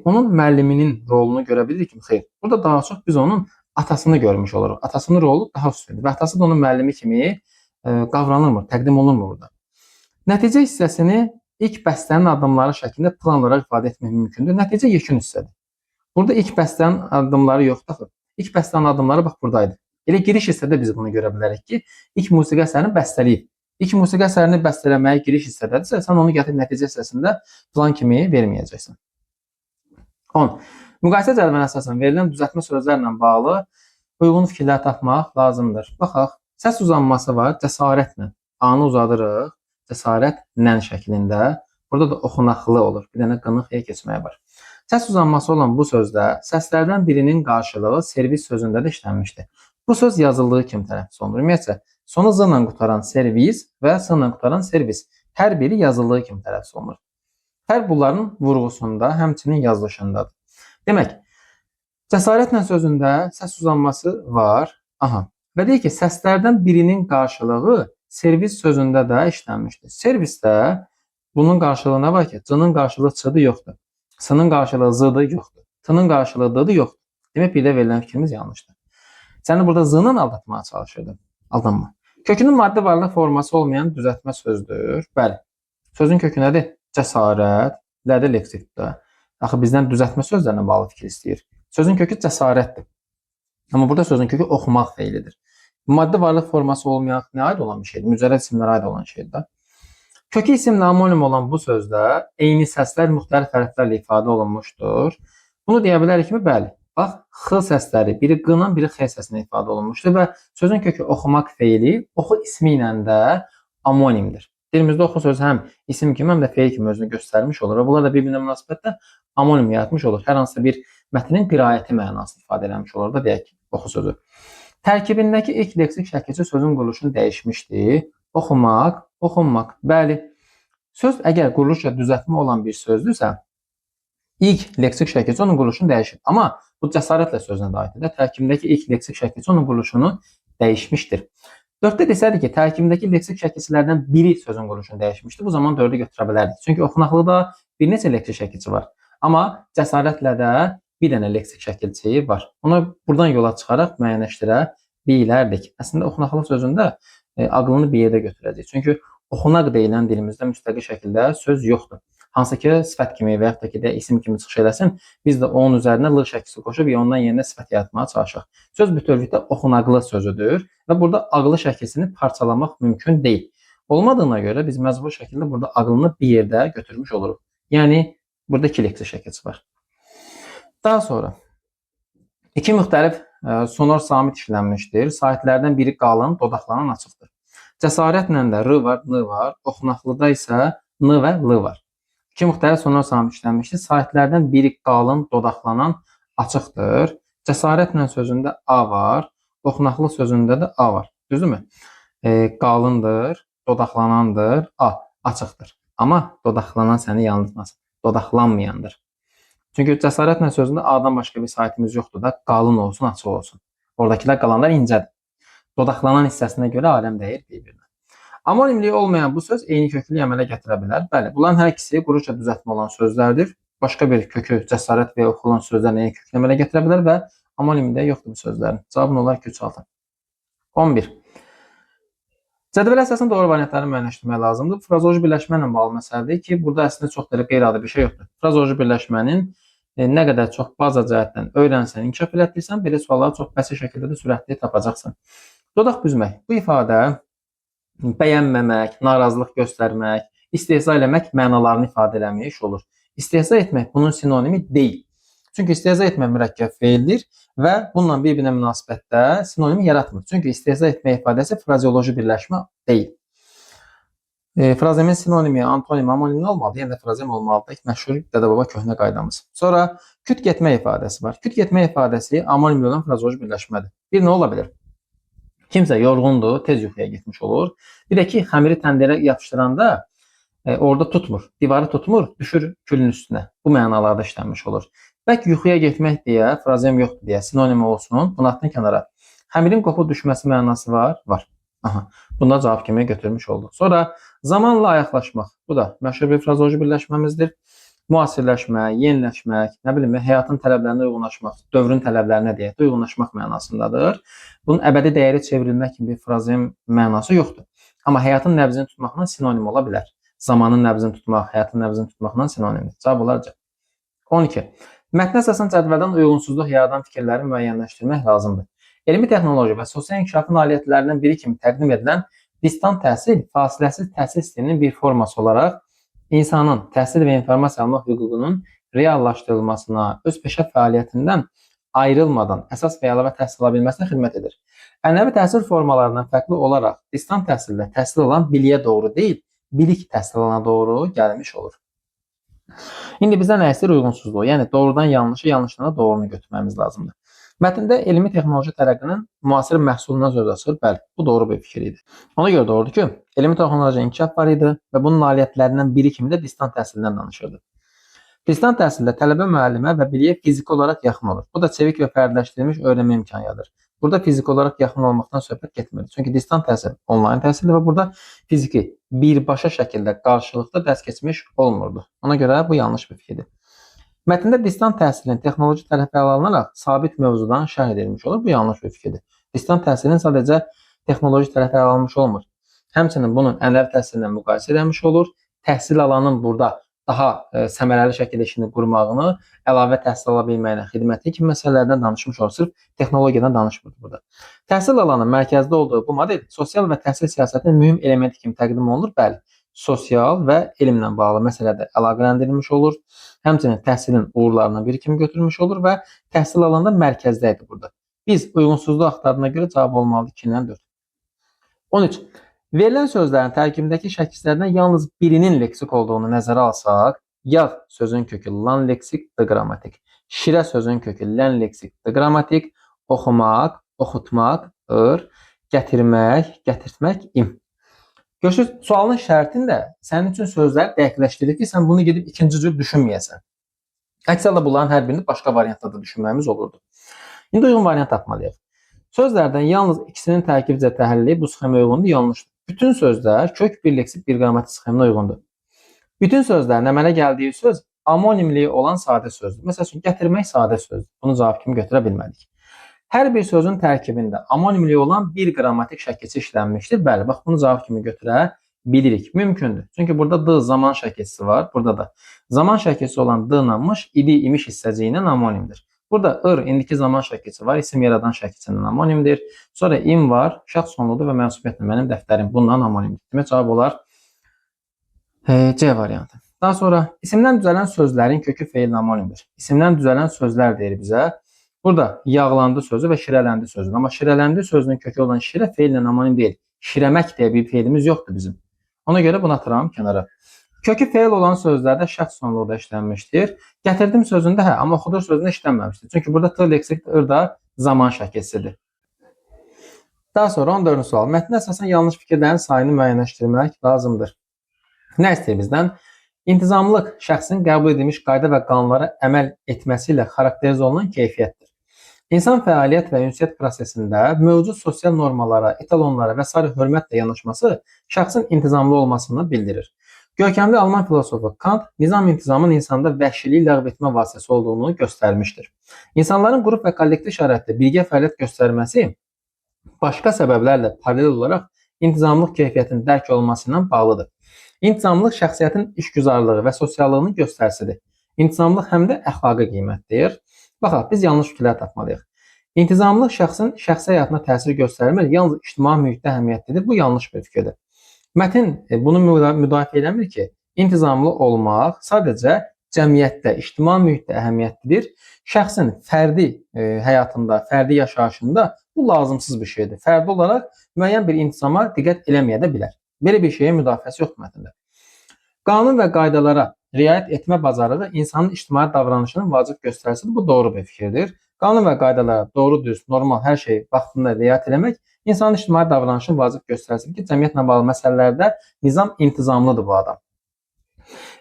Onun müəlliminin rolunu görə bilirik ki, xeyr. Burada daha çox biz onun atasını görmüş oluruq. Atasının rolu daha üstündür və atası da onun müəllimi kimi qavranılmır, təqdim olunmur burada. Nəticə hissəsini ilk bəstənin addımları şəklində plan olaraq ifadə etmək mümkündür. Nəticə yekun hissədir. Burada ilk bəstənin addımları yoxdur. İlk bəstənin addımları bax buradaydı. Elə giriş hissədə biz bunu görə bilərik ki, ilk musiqi əsərini bəstələyib. İlk musiqi əsərini bəstələməyə giriş hissədədirsə, sən onu gətirib nəticə hissəsində plan kimi verməyəcəksən. 10. Müqayisə cədvəlinə əsasən verilən düzəltmə sözlərlə bağlı uyğun fikirlər tapmaq lazımdır. Baxaq, səs uzanması var, cəsarətlə. A-nı uzadırıq, cəsarətlə şəklində. Burada da oxunaqlı olur. Bir dənə qınıq E keçməyə var. Səs uzanması olan bu sözdə səslərdən birinin qarşılığı servis sözündə də işlənmişdir. Bu söz yazıldığı kimi tələffüz olunur. Ümumiyyətlə, sonu Z ilə qutaran servis və S ilə qutaran servis. Hər biri yazıldığı kimi tələffüz olunur. Fərq bunların vurğusunda, həmçinin yazılışındadır. Demək, cəsarətlə sözündə səs uzanması var. Aha. Və deyir ki, səslərdən birinin qarşılığı servis sözündə də işlənmişdir. Servisdə bunun qarşılığı nə var ki? C-nin qarşılığı C-dır, yoxdur. S-nin qarşılığı Z-dır, yoxdur. T-nin qarşılığı D-dır, yoxdur. Demək, bir də verilən fikrimiz yanlışdır. Səni burada Z-nın aldatmaya çalışırdım. Aldanma. Kökünün maddi varlıq forması olmayan düzəltmə sözdür. Bəli. Sözün kökü nədir? Cəsarət, lədə leksikdə. Axı bizdən düzəltmə sözlərlə bağlı fikir istəyir. Sözün kökü cəsarətdir. Amma burada sözün kökü oxumaq feilidir. Maddi varlıq forması olmayan nə aid olan bir şeydir? Mücərrəd isimlərə aid olan şeydir. Kökü isimlə amonim olan bu sözdə eyni səslər müxtəlif hərflərlə ifadə olunmuşdur. Bunu deyə bilərik mi? Bəli. Bax, X səsləri, biri Q-nan, biri X səsinə ifadə olunmuşdur və sözün kökü oxumaq feili oxu ismi ilə də amonimdir. Dilimizdə oxu sözü həm isim kimi, həm də feil kimi özünü göstərmiş olur və bunlar da bir-birinə münasibətdə amonim yaratmış olur. Hər hansısa bir mətnin qiraəti mənasını ifadə eləmiş olur da deyək ki, oxu sözü. Tərkibindəki ilk leksik şəkilçi sözün quruluşunu dəyişmişdir. Oxumaq, oxunmaq. Bəli, söz əgər quruluşla düzəltmə olan bir sözdürsə, ilk leksik şəkilçi onun quruluşunu dəyişir. Amma bu cəsarətlə sözünə də aiddir. Tərkibindəki ilk leksik şəkilçi onun quruluşunu dəyişmişdir. 4-də desəydik ki, tərkibindəki leksik şəkilçilərdən biri sözün quruluşunu dəyişmişdir. Bu zaman 4-ü götürə bilərdik. Çünki oxunaqlıda bir neçə leksik şəkilçi var. Amma cəsarətlə də bir dənə leksik şəkilçi var. Onu buradan yola çıxaraq müəyyənləşdirə bilərdik. Əslində oxunaqlı sözündə ağlını bir yerdə götürəcək. Çünki oxunaq deyilən dilimizdə müstəqil şəkildə söz yoxdur. Hansı ki, sifət kimi və yaxud da ki, isim kimi çıxış eləsin, biz də onun üzərinə L şəkilsi qoşub ya ondan yerinə sifət yaratmağa çalışaq. Söz bütövlükdə oxunaqlı sözüdür və burada ağlı şəkilsini parçalamaq mümkün deyil. Olmadığına görə biz məcbur şəkildə burada ağlını bir yerdə götürmüş oluruq. Yəni, burada iki leksik şəkilsi var. Daha sonra, iki müxtəlif sonor samit işlənmişdir. Saitlərdən biri qalın, dodaqlanan açıqdır. Cəsarətlə də R var, N var. Oxunaqlıda isə N və L var. İki müxtəlif sonor samit işlənmişdir. Saitlərdən biri qalın, dodaqlanan açıqdır. Cəsarətlə sözündə A var. Oxunaqlı sözündə də A var. Düzdürmü? Qalındır, dodaqlanandır, A açıqdır. Amma dodaqlanan səni yanıltmasın. Dodaqlanmayandır. Çünki cəsarətlə sözündə A-dan başqa bir saitimiz yoxdur da, qalın olsun, açıq olsun. Oradakılar qalanlar incədir. Dodaqlanan hissəsinə görə aləm dəyir bir-birinə. Amonimliyi olmayan bu söz eyni köklü əmələ gətirə bilər. Bəli, bunların hər ikisi quruşla düzəltmə olan sözlərdir. Başqa bir kökü, cəsarət və ya oxulan sözlərlə eyni köklü əmələ gətirə bilər və amonimliyi də yoxdur bu sözlərin. Cavabın olar ki, 3-6. 11. Cədvələ əsasında doğru variantları müəyyənləşdirmək lazımdır. Frazoloji birləşmə ilə bağlı məsələdir ki, burada əslində çox da qeyri-adi bir şey yoxdur. Frazoloji birləşmənin nə qədər çox baza cəhətdən öyrənsən, inkişaf elətdirsən, belə sualları çox bəsit şəkildə də sürətli tapacaqsan. Dodaq büzmək. Bu ifadə bəyənməmək, narazılıq göstərmək, istehza eləmək mənalarını ifadə eləmiş olur. İstehza etmək bunun sinonimi deyil. Çünki istehza etmək mürəkkəb feildir və bununla bir-birinə münasibətdə sinonim yaratmır. Çünki istehza etmə ifadəsi frazeoloji birləşmə deyil. Frazemin sinonimi, antonimi, amonimi nə olmalıdır? Yəni də frazem olmalıdır. Məşhur dədə-baba köhnə qaydamız. Sonra küt getmə ifadəsi var. Küt getmə ifadəsi amonimli olan frazeoloji birləşmədir. Bir nə ola bilər? Kimsə yorğundur, tez yuxuya getmiş olur. Bir də ki, xəmiri təndirə yapışdıranda orada tutmur, divarı tutmur, düşür külün üstünə. Bu mənalarda işlənmiş olur. Bəlkə yuxuya getmək deyə, frazem yoxdur deyə sinonim olsun. Bunu atın kənara. Xəmirin qopub düşməsi mənası var? Var. Aha, bunda cavab kimi götürmüş olduq. Sonra zamanla ayaqlaşmaq. Bu da məşhur bir frazeoloji birləşməmizdir. Müasirləşmək, yeniləşmək, nə bilim, həyatın tələblərinə uyğunlaşmaq, dövrün tələblərinə deyək, uyğunlaşmaq mənasındadır. Bunun əbədi dəyəri çevrilmək kimi bir frazem mənası yoxdur. Amma həyatın nəbzini tutmaqla sinonim ola bilər. Zamanın nəbzini tutmaq, həyatın nəbzini tutmaqla sinonimdir. Cavab olarca. 12. Mətnə əsasən cədvəldən uyğunsuzluq yaradan fikirləri müəyyənləşdirmək lazımdır. Elmi texnoloji və sosial inkişafın nailiyyətlərindən biri kimi təqdim edilən distant təhsil, fasiləsiz təhsil sisteminin bir forması olaraq insanın təhsil və informasiya almaq hüququnun reallaşdırılmasına, öz peşə fəaliyyətindən ayrılmadan əsas və əlavə təhsil ala bilməsinə xidmət edir. Ənənəvi təhsil formalarından fərqli olaraq distant təhsildə təhsil alan biliyə doğru deyil, bilik təhsil alana doğru gəlmiş olur. İndi bizdən nə istəyir? Uyğunsuzluğu. Yəni doğrudan yanlışı, yanlışdan da doğrunu götürməmiz lazımdır. Mətndə elmi texnoloji tərəqqinin müasir məhsulundan söz açılır. Bəli, bu doğru bir fikir idi. Ona görə doğrudur ki, elmi texnoloji inkişaf var idi və bunun nailiyyətlərindən biri kimi də distant təhsildən danışırdı. Distant təhsildə tələbə müəllimə və biliyə fiziki olaraq yaxın olur. Bu da çevik və fərdləşdirilmiş öyrənmə imkanı yaradır. Burada fiziki olaraq yaxın olmaqdan söhbət getmir. Çünki distant təhsil onlayn təhsildir və burada fiziki birbaşa şəkildə qarşılıqlı dərs keçmiş olmurdu. Ona görə bu yanlış bir fikirdir. Mətndə distant təhsilin texnoloji tərəfi ələ alınaraq sabit mövzudan şərh edilmiş olur. Bu yanlış bir fikirdir. Distant təhsilin sadəcə texnoloji tərəfi ələ alınmış olmur. Həmçinin bunun ənənəvi təhsillə müqayisə edilmiş olur. Təhsil alanın burada daha səmərəli şəkildə işini qurmağını, əlavə təhsil ala bilməyinə, xidməti kimi məsələlərdən danışmış olur. Sırf texnologiyadan danışmırdı burada. Təhsil alanın mərkəzdə olduğu bu model sosial və təhsil siyasətinin mühüm elementi kimi təqdim olunur. Bəli, sosial və elmlə bağlı məsələdə əlaqələndirilmiş olur. Həmçinin təhsilin uğurlarına bir kimi götürülmüş olur və təhsil alanda mərkəzdəydi burada. Biz uyğunsuzluq axtardığına görə cavab olmalıdır 2-dən 4. 13. Verilən sözlərin tərkibindəki şəkillərdən yalnız birinin leksik olduğunu nəzərə alsaq, yağ sözün kökü lan leksik, d qrammatik. Şirə sözün kökü lən leksik, d qrammatik. Oxumaq, oxutmaq, ır. Gətirmək, gətirtmək, im. Görürsünüz, sualın şərtində sənin üçün sözlər dəqiqləşdirir ki, sən bunu gedib ikinci cür düşünməyəsən. Əks halda bunların hər birini başqa variantda da düşünməyimiz olurdu. İndi uyğun variant tapmalıyıq. Sözlərdən yalnız ikisinin tərkibcə təhlili bu sxemə uyğundur, yanlışdır. Bütün sözlər kök bir leksik bir qrammatik sxeminə uyğundur. Bütün sözlərin əmələ gəldiyi söz amonimliyi olan sadə sözdür. Məsəl üçün, gətirmək sadə sözdür. Bunu cavab kimi götürə bilmədik. Hər bir sözün tərkibində amonimliyi olan bir qrammatik şəkilçi işlənmişdir. Bəli, bax bunu cavab kimi götürə bilirik. Mümkündür. Çünki burada d zaman şəkilçisi var. Burada da zaman şəkilçisi olan d-namış, idi, imiş hissəciyinə amonimdir. Burada ır, indiki zaman şəkilçisi var. İsim yaradan şəkilçinin amonimdir. Sonra im var. Şəxs sonludur və mənsubiyyətlə mənim dəftərim bundan amonimdir. Demək cavab olar C variantı. Daha sonra isimdən düzələn sözlərin kökü feil amonimdir. İsimdən düzələn sözlər deyir bizə. Burada yağlandı sözü və şirələndi sözü. Amma şirələndi sözünün kökü olan şirə feillə anonim deyil. Şirəmək deyə bir feilimiz yoxdur bizim. Ona görə bunu atıram kənara. Kökü feil olan sözlərdə şəxs sonluğu da işlənmişdir. Gətirdim sözündə amma oxudur sözündə işlənməmişdir. Çünki burada t leksik ır da zaman şəkilçisidir. Daha sonra 14-cü sual. Mətndə əsasən yanlış fikirlərin sayını müəyyənləşdirmək lazımdır. Nə istəyir bizdən? İntizamlıq şəxsin qəbul edilmiş qayda və qanunlara əməl etməsi ilə xarakterizə olunan keyfiyyətdir. İnsan fəaliyyət və ünsiyyət prosesində mövcud sosial normalara, etalonlara və s. hörmətlə yanaşması şəxsin intizamlı olmasını bildirir. Görkəmli Alman filosofu Kant nizam intizamın insanda vəhşiliyi ləğv etmə vasitəsi olduğunu göstərmişdir. İnsanların qrup və kollektiv şəraitdə birgə fəaliyyət göstərməsi başqa səbəblərlə paralel olaraq intizamlıq keyfiyyətinin dərk olunması ilə bağlıdır. İntizamlıq şəxsiyyətin işgüzarlığı və sosiallığının göstərisidir. İntizamlıq həm də əxlaqi qiymətdir. Baxaq, biz yanlış fikirlər tapmalıyıq. İntizamlıq şəxsin şəxsi həyatına təsir göstərmir, yalnız ictimai mühitdə əhəmiyyətlidir. Bu yanlış bir fikirdir. Mətin bunu müdafiə eləmir ki, intizamlı olmaq sadəcə cəmiyyətdə, ictimai mühitdə əhəmiyyətlidir. Şəxsin fərdi həyatında, fərdi yaşayışında bu lazımsız bir şeydir. Fərdi olaraq müəyyən bir intizama diqqət eləməyə də bilər. Belə bir şeyin müdafiəsi yoxdur mətndə. Qanun və qaydalara riayət etmə bacarığı insanın ictimai davranışının vacib göstəricisidir. Bu doğru bir fikirdir. Qanun və qaydalara doğru düz, normal hər şey vaxtında riayət etmək insanın ictimai davranışının vacib göstəricisidir ki, cəmiyyətlə bağlı məsələlərdə nizam intizamlıdır bu adam.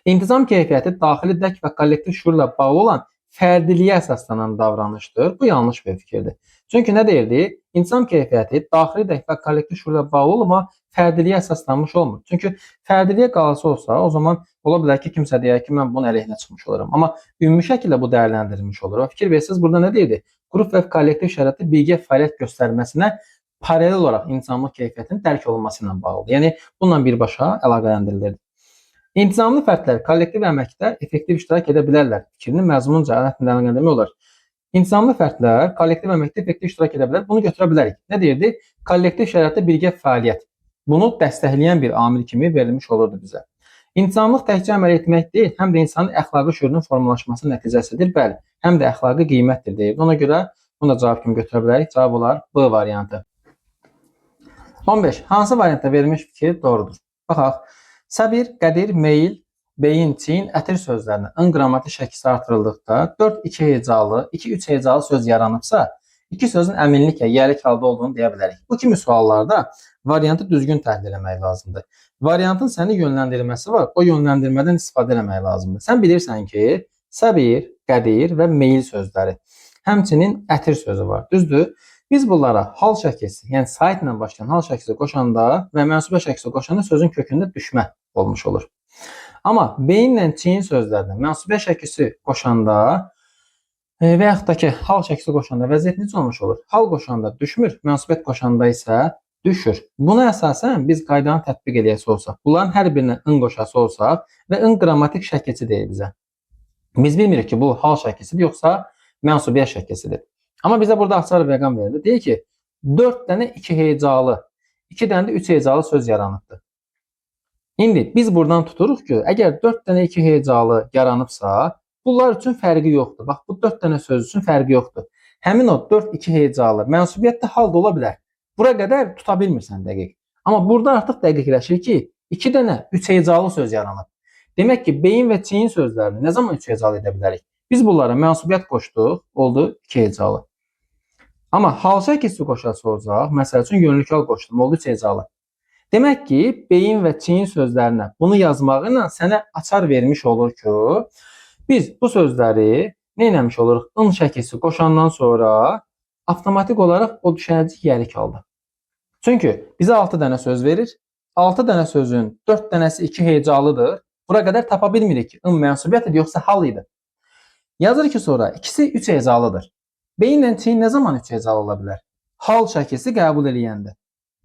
İntizam keyfiyyəti daxili dərk və kollektiv şuurla bağlı olan fərdiliyə əsaslanan davranışdır. Bu yanlış bir fikirdir. Çünki nə deyirdi? İntizam keyfiyyəti daxili dərk və kollektiv şuurla bağlı olma fərdiliyə əsaslanmış olmur. Çünki fərdiliyə qalası olsa, o zaman ola bilər ki, kimsə deyər ki, mən bunun əleyhinə çıxmış olurum. Amma ümumi şəkildə bu dəyərləndirilmiş olur. Fikir versiniz, burada nə deyirdi? Qrup və kollektiv şəraitdə birgə fəaliyyət göstərməsinə paralel olaraq intizamlı keyfiyyətin dərk olunması ilə bağlıdır. Yəni, bununla birbaşa əlaqələndirilirdi. İntizamlı fərdlər kollektiv əməkdə effektiv iştirak edə bilərlər. Fikrinin məzmununca əlaqələndirmək olar. İntizamlı fərdlər kollektiv əməkdə effektiv iştirak edə bilər. Bunu götürə bilərik. Nə deyirdi? Kollektiv şəraitdə birgə fəaliyyət. Bunu dəstəkləyən bir amil kimi verilmiş olurdu bizə. İntizamlıq təkcə əməl etmək deyil, həm də insanın əxlaqi şüurunun formalaşması nəticəsidir. Bəli, həm də əxlaqi qiymətdir deyir. Ona görə bunu da cavab kimi götürə bilərik. Cavab olar B variantı. 15. Hansı variantda verilmiş fikir doğrudur? Baxaq. Səbir, qədir, meyil, beyin, çiyin, ətir sözlərinə ın qrammatik şəkilsi artırıldıqda 4-2 hecalı, 2-3 hecalı söz yaranıbsa, iki sözün əminliklə yərik halda olduğunu deyə bilərik. Bu kimi suallarda variantı düzgün təhlil etmək lazımdır. Variantın səni yönləndirməsi var, o yönləndirmədən istifadə etmək lazımdır. Sən bilirsən ki, səbir, qədir və meyil sözləri, həmçinin ətir sözü var, düzdür? Biz bunlara hal şəkilsi, yəni sait ilə başlayan hal şəkilsi qoşanda və mənsubə şəkilsi qoşanda sözün kökündə düşmə olmuş olur. Amma beyinlə çiyin sözlərinə mənsubə şəkilsi qoşanda və yaxud da ki, hal şəkilsi qoşanda vəziyyət necə olmuş olur? Hal qoşanda düşmür, mənsubət qoşanda isə düşür. Buna əsasən biz qaydanı tətbiq edəcək olsaq, bunların hər birinə ın qoşası olsaq və ın qrammatik şəkilsi deyir bizə. Biz bilmirik ki, bu hal şəkilsidir yoxsa mənsubiyyə şəkilsidir. Amma bizə burada açar rəqəm verilir. Deyir ki, 4 dənə 2 hecalı, 2 dənə də 3 hecalı söz yaranıbdır. İndi biz buradan tuturuq ki, əgər 4 dənə 2 hecalı yaranıbsa, bunlar üçün fərqi yoxdur. Bax, bu 4 dənə söz üçün fərqi yoxdur. Həmin o 4-2 hecalı mənsubiyyətdə hal da ola bilər. Bura qədər tuta bilmirsən dəqiq. Amma burada artıq dəqiqləşir ki, 2 dənə 3 hecalı söz yaranıb. Demək ki, beyin və çiyin sözlərini nə zaman 3 hecalı edə bilərik? Biz bunlara mənsubiyyət qoşduq, oldu 2 hecalı. Amma hal şəkilsi qoşası olacaq, məsəl üçün yönlük hal qoşdum, oldu 3 hecalı. Demək ki, beyin və çiyin sözlərinə bunu yazmağı ilə sənə açar vermiş olur ki, biz bu sözləri nə etmiş oluruq? In şəkilsi qoşandan sonra avtomatik olaraq o düşərcik yərik halda. Çünki bizə 6 dənə söz verir. 6 dənə sözün 4 dənəsi 2 hecalıdır. Bura qədər tapa bilmirik ki, ın mənsubiyyətidir yoxsa hal idi. Yazır ki, sonra ikisi 3 hecalıdır. Beyinlə çiyin nə zaman 3 hecalı ola bilər? Hal şəkilsi qəbul eləyəndə.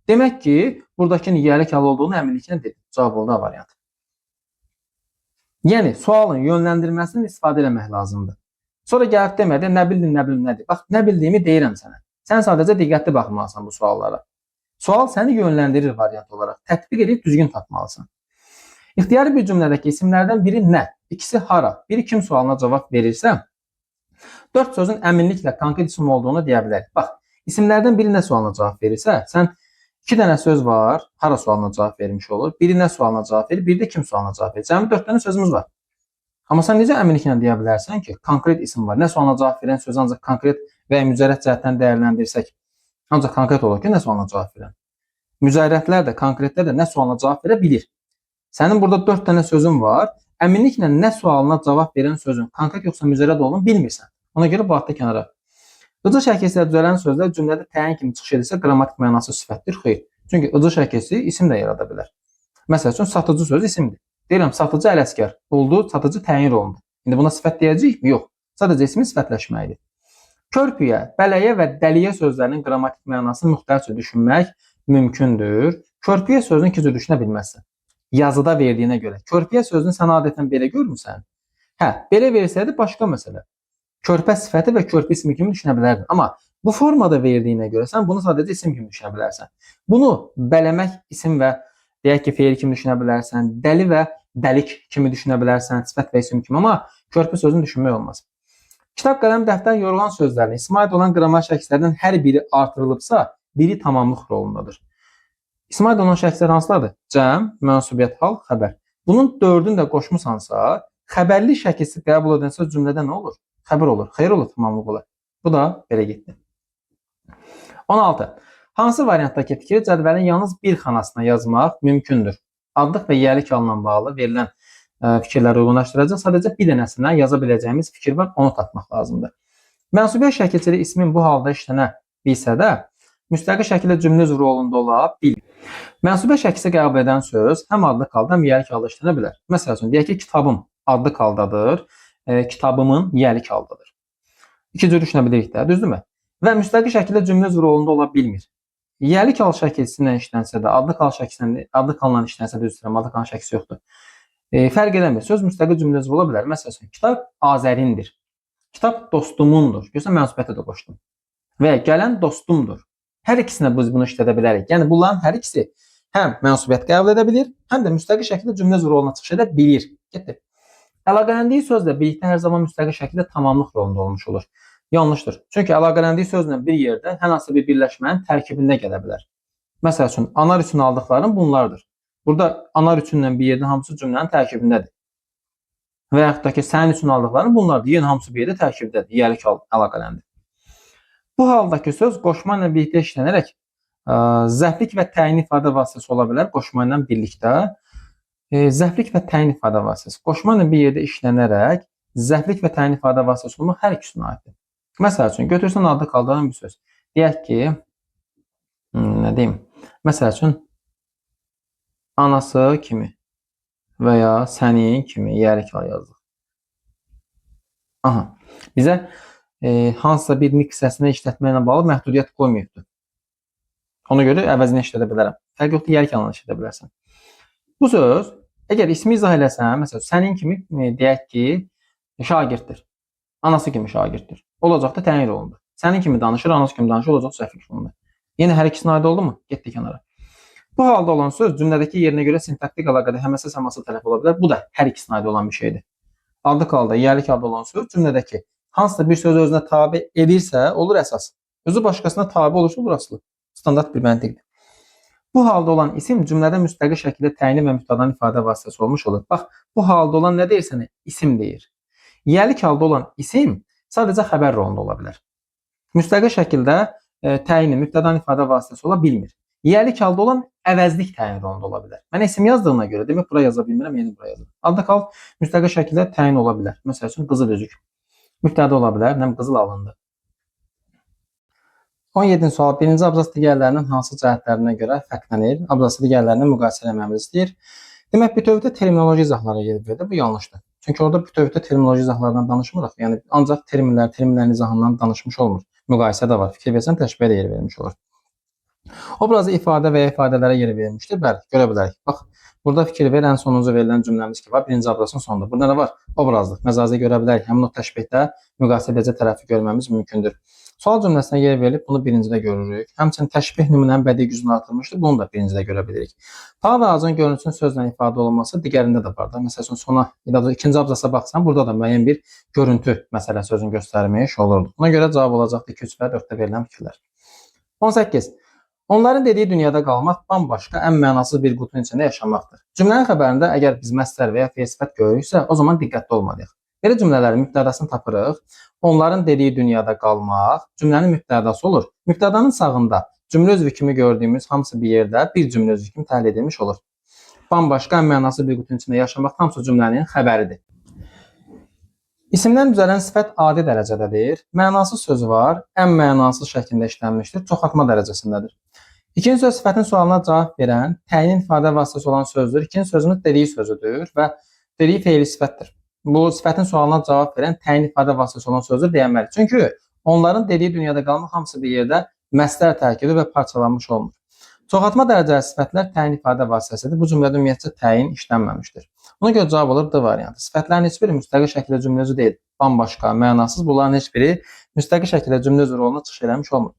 Demək ki, buradakı yərik hal olduğunu əminliklə dedik. Cavab oldu A variantı. Yəni, sualın yönləndirməsini istifadə etmək lazımdır. Sonra gəlib demədi, nə bildin, nə bilin, nədir? Bax, nə bildiyimi deyirəm sənə. Sən sadəcə diqqətli baxmalısan bu suallara. Sual səni yönləndirir variant olaraq. Tətbiq edib düzgün tapmalısan. İxtiyari bir cümlədəki isimlərdən biri nə? İkisi hara? Biri kim sualına cavab verirsə, 4 sözün əminliklə konkret isim olduğunu deyə bilərik. Bax, isimlərdən biri nə sualına cavab verirsə, sən 2 dənə söz var, hara sualına cavab vermiş olur. Biri nə sualına cavab verir, biri də kim sualına cavab verir. Cəmi 4 dənə sözümüz var. Amma sən necə əminliklə deyə bilərsən ki, konkret isim var. Nə sualına cavab verən söz ancaq konkret və ya mücərrət cəhətdən dəyərləndirsək, ancaq konkret olur ki, nə sualına cavab verən. Mücərrətlər də, konkretlər də nə sualına cavab verə bilir. Sənin burada 4 dənə sözün var. Əminliklə nə sualına cavab verən sözün konkret yoxsa mücərrət olduğunu bilmirsən. Ona görə bu adda kənara. Icı şəkilsilə düzələn sözlər cümlədə təyin kimi çıxış edirsə, qrammatik mənası sifətdir. Xeyr. Çünki icı şəkilsi isim də yarada bilər. Məsəl üçün, satıcı söz isimdir. Deyirəm, satıcı Ələsgər oldu, satıcı təyin olundu. İndi buna sifət deyəcəyikmi? Yox. Sadəcə ismi sifətləşməlidir. Körpüyə, bələyə və dəliyə sözlərinin qrammatik mənasını müxtəlifcə düşünmək mümkündür. Körpüyə sözünü iki cür düşünə bilməzsən. Yazıda verdiyinə görə. Körpüyə sözünü sən adətən belə görmüsən? Hə, belə versəydi başqa məsələ. Körpə sifəti və körpə ismi kimi düşünə bilərdin. Amma bu formada verdiyinə görə sən bunu sadəcə isim kimi düşünə bilərsən. Bunu bələmək isim və deyək ki, feil kimi düşünə bilərsən. Dəli və dəlik kimi düşünə bilərsən, sifət və isim kimi. Amma Körpü sözünü düşünmək olmaz. Kitab, qələm, dəftər, yorğan sözlərinin istisna olan qramar şəxslərdən hər biri artırılıbsa, biri tamamlıq rolundadır. İstisna olunan şəxslər hansılardır? Cəm, mənsubiyyət, hal, xəbər. Bunun 4-ünü də qoşmusansa, xəbərli şəkilsi qəbul edilsə cümlədə nə olur? Xəbər olur. Xeyr olur, tamamlıq olur. Bu da belə getdi. 16. Hansı variantdakı fikri cədvəlin yalnız bir xanasına yazmaq mümkündür? Adlıq və yiyəlik halına bağlı verilən fikirləri uyğunlaşdıracaq. Sadəcə bir dənəsinə yaza biləcəyimiz fikir var, onu tapmaq lazımdır. Mənsubiyyət şəkilçili ismin bu halda işlənə bilsə də, müstəqil şəkildə cümlə üzvü rolunda ola bilmir. Mənsubiyyət şəkilsi qəbul edən söz həm adlıq halda, həm yiyəlik halda işlənə bilər. Məsəl üçün, deyək ki, kitabım adlıq haldadır, kitabımın yiyəlik haldadır. İki cür düşünə bilirik də, düzdürmü? Və müstəqil şəkildə cümlə üzvü rolunda ola bilmir. Yiyəlik hal şəkilsi ilə işlənsə də, adlıq hal şəkilsi adlıq halla işlənsə də üzrəm, adlıq hal şəkilsi yoxdur. Fərq eləmir. Söz müstəqil cümlə üzvü ola bilər. Məsələn, kitab Azərindir. Kitab dostumundur. Görsən mənsubiyyətə də qoşdum. Və gələn dostumdur. Hər ikisinə biz bunu işlədə bilərik. Yəni bunların hər ikisi həm mənsubiyyət qəbul edə bilir, həm də müstəqil şəkildə cümlə üzvü roluna çıxış edə bilir. Getdi. Əlaqələndiyi sözlə birlikdə hər zaman müstəqil şəkildə tamamlıq rolunda olmuş olur. Yanlışdır. Çünki əlaqələndiyi sözlə bir yerdə hər hansı bir birləşmənin tərkibində gələ bilər. Məsəl üçün, anar üçün aldıqlarım bunlardır. Burada anar üçünlə bir yerdə hamısı cümlənin tərkibindədir. Və yaxud da ki, sənin üçün aldıqlarım bunlardır. Yenə hamısı bir yerdə tərkibindədir. Yiyəlik əlaqələndir. Bu haldakı söz qoşma ilə birlikdə işlənərək zəflik və təyin ifadə vasitəsi ola bilər. Qoşma ilə birlikdə zəflik və təyin ifadə vasitəsi. Qoşma ilə bir yerdə işlənərək zəflik və təyin ifadə vasitəsi olmaq hər ikisinə aiddir. Məsəl üçün, götürsən adlı qaldıran bir söz. Deyək ki, nə deyim? Məsəl üçün, anası kimi və ya sənin kimi yiyəlik hal yazdıq. Aha, bizə hansısa bir nik hissəsini işlətməklə bağlı məhdudiyyət qoymayıbdır. Ona görə əvəzinə işlədə bilərəm. Fərq yoxdur, yiyəlik halını işlədə bilərsən. Bu söz, əgər ismi izah eləsən, məsəl sənin kimi deyək ki, şagirddir. Anası kimi şagirddir. Olacaq da təyin rolunda. Sənin kimi danışır, anası kimi danışır, olacaq zəflik rolunda. Yenə hər ikisinə aid oldu mu? Getdi kənara. Bu halda olan söz cümlədəki yerinə görə sintaktik əlaqədə həməsə səması tələf ola bilər. Bu da hər ikisinə aid olan bir şeydir. Adlıq halda, yiyəlik halda olan söz cümlədəki hansısa bir söz özünə tabe edirsə, olur əsas. Özü başqasına tabe olursa, olur aslı. Standart bir məntiqdir. Bu halda olan isim cümlədə müstəqil şəkildə təyini və mübtədanın ifadə vasitəsi olmuş olur. Bax, bu halda olan nə deyirsən? İsim deyir. Yiyəlik halda olan isim sadəcə xəbər rolunda ola bilər. Müstəqil şəkildə təyini, mübtədanın ifadə vasitəsi ola bilmir. Yiyəlik halda olan əvəzlik təyin rolunda ola bilər. Mən isim yazdığına görə demək bura yaza bilmirəm, yeni bura yazıram. Adlıq hal müstəqil şəkildə təyin ola bilər. Məsəl üçün qızıl üzük. Mübtəda ola bilər, nəm qızıl alındı. 17-ci sual. Birinci abzas digərlərinin hansı cəhətlərinə görə fərqlənir? Abzası digərlərini müqayisə etməmizi istəyir. Demək, bütövlükdə terminoloji izahlara yer verir. Bu yanlışdır. Çünki orada bütövlükdə terminoloji izahlardan danışmırıq. Yəni ancaq terminlərin izahından danışmış olmur. Müqayisə də var. Fikir versən təşbihə də yer verilmiş olur. Obrazı ifadə və ya ifadələrə yer verilmişdir. Bəli, görə bilərik. Bax, burada fikir ver, ən sonuncu verilən cümləmiz ki var. Birinci abzasın sonunda. Burada nə var? Obrazlıq, məcazi görə bilərik. Həmin o təşbihdə müqayisə edici tərəfi görməmiz mümkündür. Sual cümləsinə yer verilib, bunu birincidə görürük. Həmçinin təşbih nümunənin bədii gücünü artırmışdır, bunu da birincidə görə bilirik. Pal və ağacın görüntüsünün sözlə ifadə olunması digərində də var da. Məsələn, sona, ikinci abzasa baxsan, burada da müəyyən bir görüntü məsələsi özünü göstərmiş olurdu. Buna görə cavab olacaqdı 2, 3 və 4-də verilən fikirlər. 18. Onların dediyi dünyada qalmaq bambaşqa, ən mənasız bir qutunun içində yaşamaqdır. Cümlənin xəbərində əgər biz məsdər və ya fe'l sifət görürüksə, o zaman diqqətli olmalıyıq. Belə cümlələrin mübtədasını tapırıq. Onların dediyi dünyada qalmaq cümlənin mübtədası olur. Mübtədanın sağında cümlə üzvü kimi gördüyümüz hamısı bir yerdə bir cümlə üzvü kimi təhlil edilmiş olur. Bambaşqa, ən mənasız bir qutunun içində yaşamaq hamısı cümlənin xəbəridir. İsimdən düzələn sifət adi dərəcədədir. Mənasız sözü var, ən mənasız şəklində işlənmişdir, çoxaltma dərəcəsindədir. İkinci söz sifətin sualına cavab verən, təyin ifadə vasitəsi olan sözdür. İkinci sözümüz dediyi sözüdür və dediyi fe'li sifətdir. Bu sifətin sualına cavab verən təyin ifadə vasitəsi olan sözdür deyilməli. Çünki onların dediyi dünyada qalmaq hamısı bir yerdə məsdər tərkibi və parçalanmış olmur. Çoxaltma dərəcəli sifətlər təyin ifadə vasitəsidir. Bu cümlədə ümumiyyətcə təyin işlənməmişdir. Buna görə cavab olur D variantı. Sifətlərin heç biri müstəqil şəkildə cümlə üzvü deyil. Bambaşqa, mənasız, bunların heç biri müstəqil şəkildə cümlə üzvü roluna çıxış eləmiş olmur.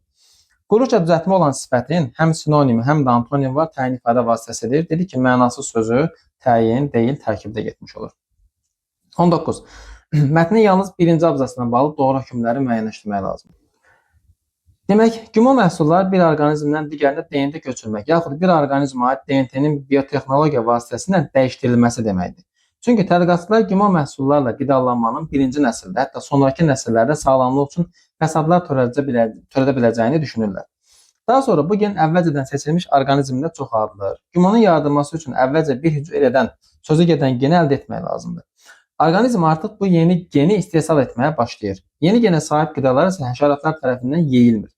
Quruqca düzəltmə olan sifətin həm sinonimi, həm də antonim var, təyin ifadə vasitəsidir. Dedi ki, mənasız sözü təyin deyil, tərkibdə getmiş olur. 19. Mətnin yalnız birinci abzasına bağlı doğru hökmləri müəyyənləşdirmək lazımdır. Demək, gümo məhsullar bir orqanizmdən digərinə DNT köçürmək, yaxud bir orqanizmə aid DNT-nin biotexnologiya vasitəsilə dəyişdirilməsi deməkdir. Çünki tədqiqatçılar gümo məhsullarla qidalanmanın birinci nəsildə, hətta sonraki nəsillərdə sağlamlıq üçün fəsadlar törədə biləcəyini düşünürlər. Daha sonra bu gen əvvəlcədən seçilmiş orqanizmdə çoxaldılır. Gümonun yaradılması üçün əvvəlcə bir hücum edən, sözü gedən geni əldə etmək lazımdır. Orqanizm artıq bu yeni geni istehsal etməyə başlayır. Yeni genə sahib qidalar isə həşəratlar tərəfindən yeyilmir.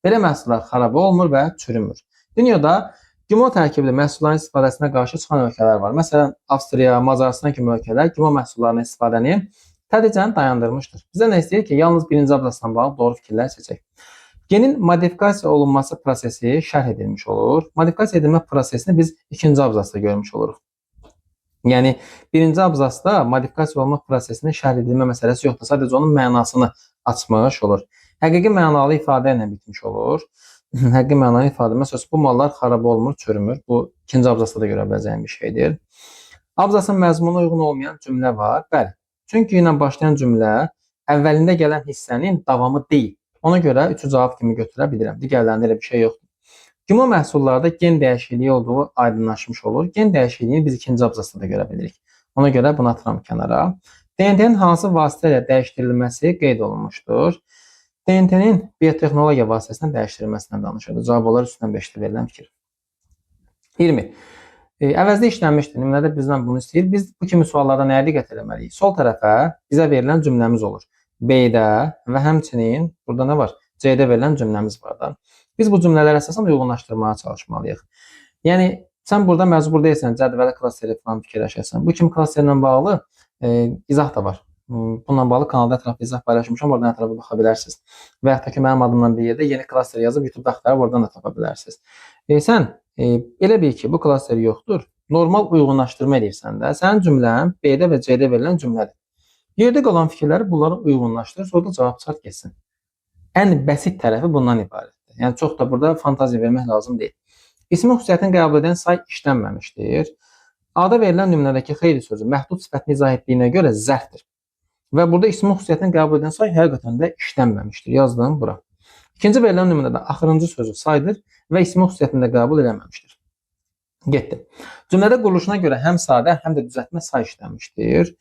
Belə məhsullar xarab olmur və çürümür. Dünyada gümo tərkibli məhsulların istifadəsinə qarşı çıxan ölkələr var. Məsələn, Avstriya, Macarıstan kimi ölkələr gümo məhsullarının istifadəni tədricən dayandırmışdır. Bizə nə istəyir ki, yalnız birinci abzasla bağlı doğru fikirlər seçək. Genin modifikasiya olunması prosesi şərh edilmiş olur. Modifikasiya edilmə prosesini biz ikinci abzasda görmüş oluruq. Yəni, birinci abzasda modifikasiya olma prosesinin şərh edilmə məsələsi yoxdur. Sadəcə onun mənasını açmış olur. Həqiqi mənalı ifadə ilə bitmiş olur. Həqiqi mənalı ifadə, məsələn, bu mallar xarab olmur, çürümür. Bu, ikinci abzasda da görə biləcəyim bir şeydir. Abzasın məzmununa uyğun olmayan cümlə var. Bəli, çünki ilə başlayan cümlə əvvəlində gələn hissənin davamı deyil. Ona görə üçü cavab kimi götürə bilirəm. Digərlərində elə bir şey yoxdur. Gümo məhsullarda gen dəyişikliyi olduğu aydınlaşmış olur. Gen dəyişikliyini biz ikinci abzasda da görə bilirik. Ona görə bunu atıram kənara. DNT-nin hansı vasitə ilə dəyişdirilməsi qeyd olunmuşdur? DNT-nin biotexnologiya vasitəsilə dəyişdirilməsindən danışırdı. Cavab olar 3-dən 5-də verilən fikir. 20. Əvəzdə işlənmişdir. Nümunədə bizdən bunu istəyir. Biz bu kimi suallarda nəyə diqqət etməliyik? Sol tərəfə bizə verilən cümləmiz olur. B-də və həmçinin burada nə var? C-də verilən cümləmiz var da. Biz bu cümlələri əsasən uyğunlaşdırmağa çalışmalıyıq. Yəni, sən burada məcbur deyilsən, cədvələ klasteri falan fikirləşəsən. Bu kimi klasterlə bağlı izah da var. Bununla bağlı kanalda ətraflı izah paylaşmışam, oradan ətrafa baxa bilərsiniz. Və yaxud da ki, mənim adımdan bir yerdə yeni klaster yazıb YouTube-da axtarıb oradan da tapa bilərsiniz. Sən elə bil ki, bu klaster yoxdur. Normal uyğunlaşdırma edirsən də, sənin cümlən B-də və C-də verilən cümlədir. Yerdə qalan fikirləri bunları uyğunlaşdır, sonra da cavab çat getsin. Ən bəsit tərəfi bundan ibarətdir. Yəni, çox da burada fantaziya vermək lazım deyil. İsmi xüsusiyyətini qəbul edən say işlənməmişdir. A-da verilən nümunədəki xeyli sözü məhdud sifətini izah etdiyinə görə zərfdir. Və burada ismi xüsusiyyətini qəbul edən say həqiqətən də işlənməmişdir. Yazdım bura. İkinci verilən nümunədə axırıncı sözü saydır və ismi xüsusiyyətini də qəbul edilməmişdir. Getdi. Cümlədə quruluşuna görə həm sadə, həm də düzəltmə say işlənmişdir.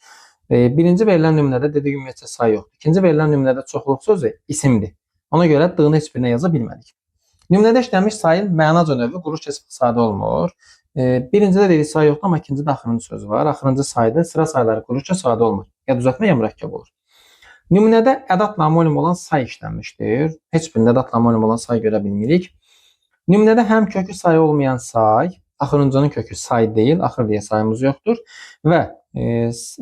Birinci verilən nümunədə dediyim ümumiyyətcə say yoxdur. İkinci verilən nümunədə çoxluq sözü isimdir. Ona görə D-ni heç birinə yaza bilmədik. Nümunədə işlənmiş sayın mənaca növü quruş keçib sadə olmur. Birincidə dedik say yoxdur, amma ikincidə axırıncı söz var. Axırıncı saydır, sıra sayları quruşca sadə olmur. Ya düzəltmə, ya mürəkkəb olur. Nümunədə ədatla homonim olan say işlənmişdir. Heç birində ədatla homonim olan say görə bilmirik. Nümunədə həm kökü sayı olmayan say, axırıncının kökü say deyil, axır deyə sayımız yoxdur. Və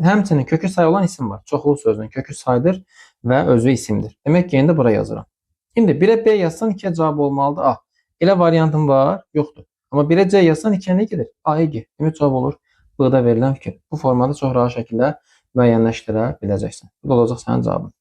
həmçinin kökü say olan isim var. Çoxlu sözünün kökü saydır və özü isimdir. Demək ki, yeni də bura yazıram. İndi 1-ə B yazsan 2-yə cavab olmalıdır A. Elə variantım var? Yoxdur. Amma 1-ə C yazsan 2-yə nə gedir? A-ya gedir. Demək cavab olur B-də verilən fikir. Bu formada çox rahat şəkildə müəyyənləşdirə biləcəksən. Bu da olacaq sənin cavabın.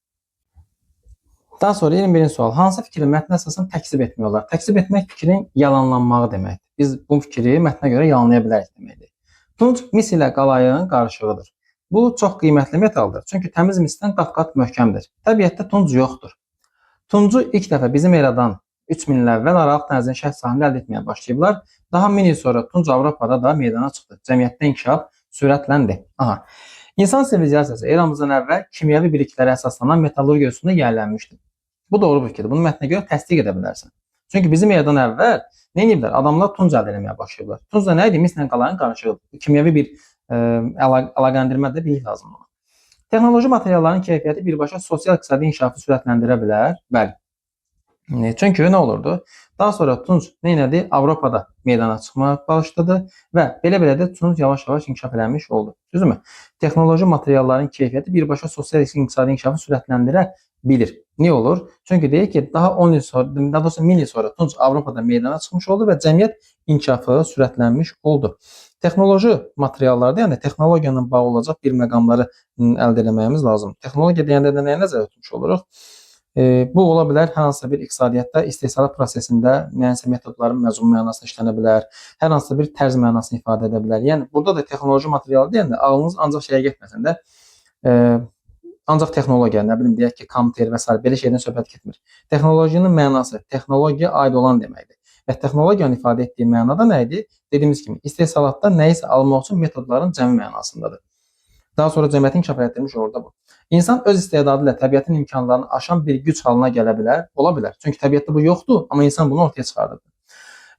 Daha sonra 21-ci sual. Hansı fikri mətnə əsasən təksib etmək olar? Təksib etmək fikrin yalanlanmağı deməkdir. Biz bu fikri mətnə görə yalanlaya bilərik deməkdir. Tunc mis ilə qalayın qarışığıdır. Bu çox qiymətli metaldır. Çünki təmiz misdən qat-qat möhkəmdir. Təbiətdə tunc yoxdur. Tuncu ilk dəfə bizim eradan 3000 il əvvəl Aralıq dənizinin şərq sahilində əldə etməyə başlayıblar. Daha 1000 il sonra tunc Avropada da meydana çıxdı. Cəmiyyətdə inkişaf sürətləndi. İnsan sivilizasiyası eramızdan əvvəl kimyəvi biliklərə əsaslanan metallurgiya üsulunda yiyələnmişdir. Bu doğru bir fikirdir. Bunu mətnə görə təsdiq edə bilərsən. Çünki bizim eradan əvvəl nə ediblər? Adamlar tunc əldə etməyə başlayıblar. Tunc da nə idi? Mislə qalayın qarışığıdır. Kimyəvi bir əlaqələndirmə də bilik lazımdır ona. Texnoloji materialların keyfiyyəti birbaşa sosial-iqtisadi inkişafı sürətləndirə bilər. Bəli. Çünki nə olurdu? Daha sonra tunc nə idi? Avropada meydana çıxmağa başladı və belə-belə də tunc yavaş-yavaş inkişaf eləmiş oldu. Düzdürmü? Texnoloji materialların keyfiyyəti birbaşa sosial-iqtisadi inkişafı sürətləndirə bilir. Niyə olur? Çünki deyir ki, daha 10 il sonra, daha doğrusu 1000 il sonra tunc Avropada meydana çıxmış oldu və cəmiyyət inkişafı sürətlənmiş oldu. Texnoloji materiallarda, yəni texnologiyanla bağlı olacaq bir məqamları əldə etməyimiz lazım. Texnologiya deyəndə də nəyə nəzərdə tutmuş oluruq? Bu ola bilər hər hansısa bir iqtisadiyyatda istehsalat prosesində nəyəsə metodların məzmun mənasında işlənə bilər, hər hansısa bir tərz mənasını ifadə edə bilər. Yəni burada da texnoloji material deyəndə ağlınız ancaq şeyə getməsin də Ancaq texnologiya, nə bilim deyək ki, kompüter və s. belə şeydən söhbət getmir. Texnologiyanın mənası texnologiya aid olan deməkdir. Və texnologiyanın ifadə etdiyi mənada nə idi? Dediyimiz kimi, istehsalatda nəyisə almaq üçün metodların cəmi mənasındadır. Daha sonra cəmiyyətin inkişaf etdirmiş orada bu. İnsan öz istedadı ilə təbiətin imkanlarını aşan bir güc halına gələ bilər, ola bilər. Çünki təbiətdə bu yoxdur, amma insan bunu ortaya çıxardır.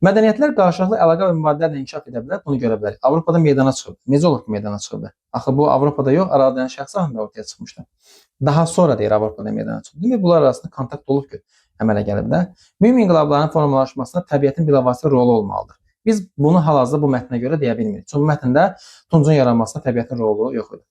Mədəniyyətlər qarşılıqlı əlaqə və mübadilələrlə inkişaf edə bilər, bunu görə bilərik. Avropada meydana çıxıb. Necə olub ki, meydana çıxıb? Axı bu Avropada yox, Aralıq şəxsi halında ortaya çıxmışdı. Daha sonra deyir Avropada meydana çıxıb. Demək bunlar arasında kontakt olub ki, əmələ gəlib də. Mühüm inqilabların formalaşmasında təbiətin bilavasitə rolu olmalıdır. Biz bunu hal-hazırda bu mətnə görə deyə bilmirik. Çünki mətndə tuncun yaranmasında təbiətin rolu yox idi.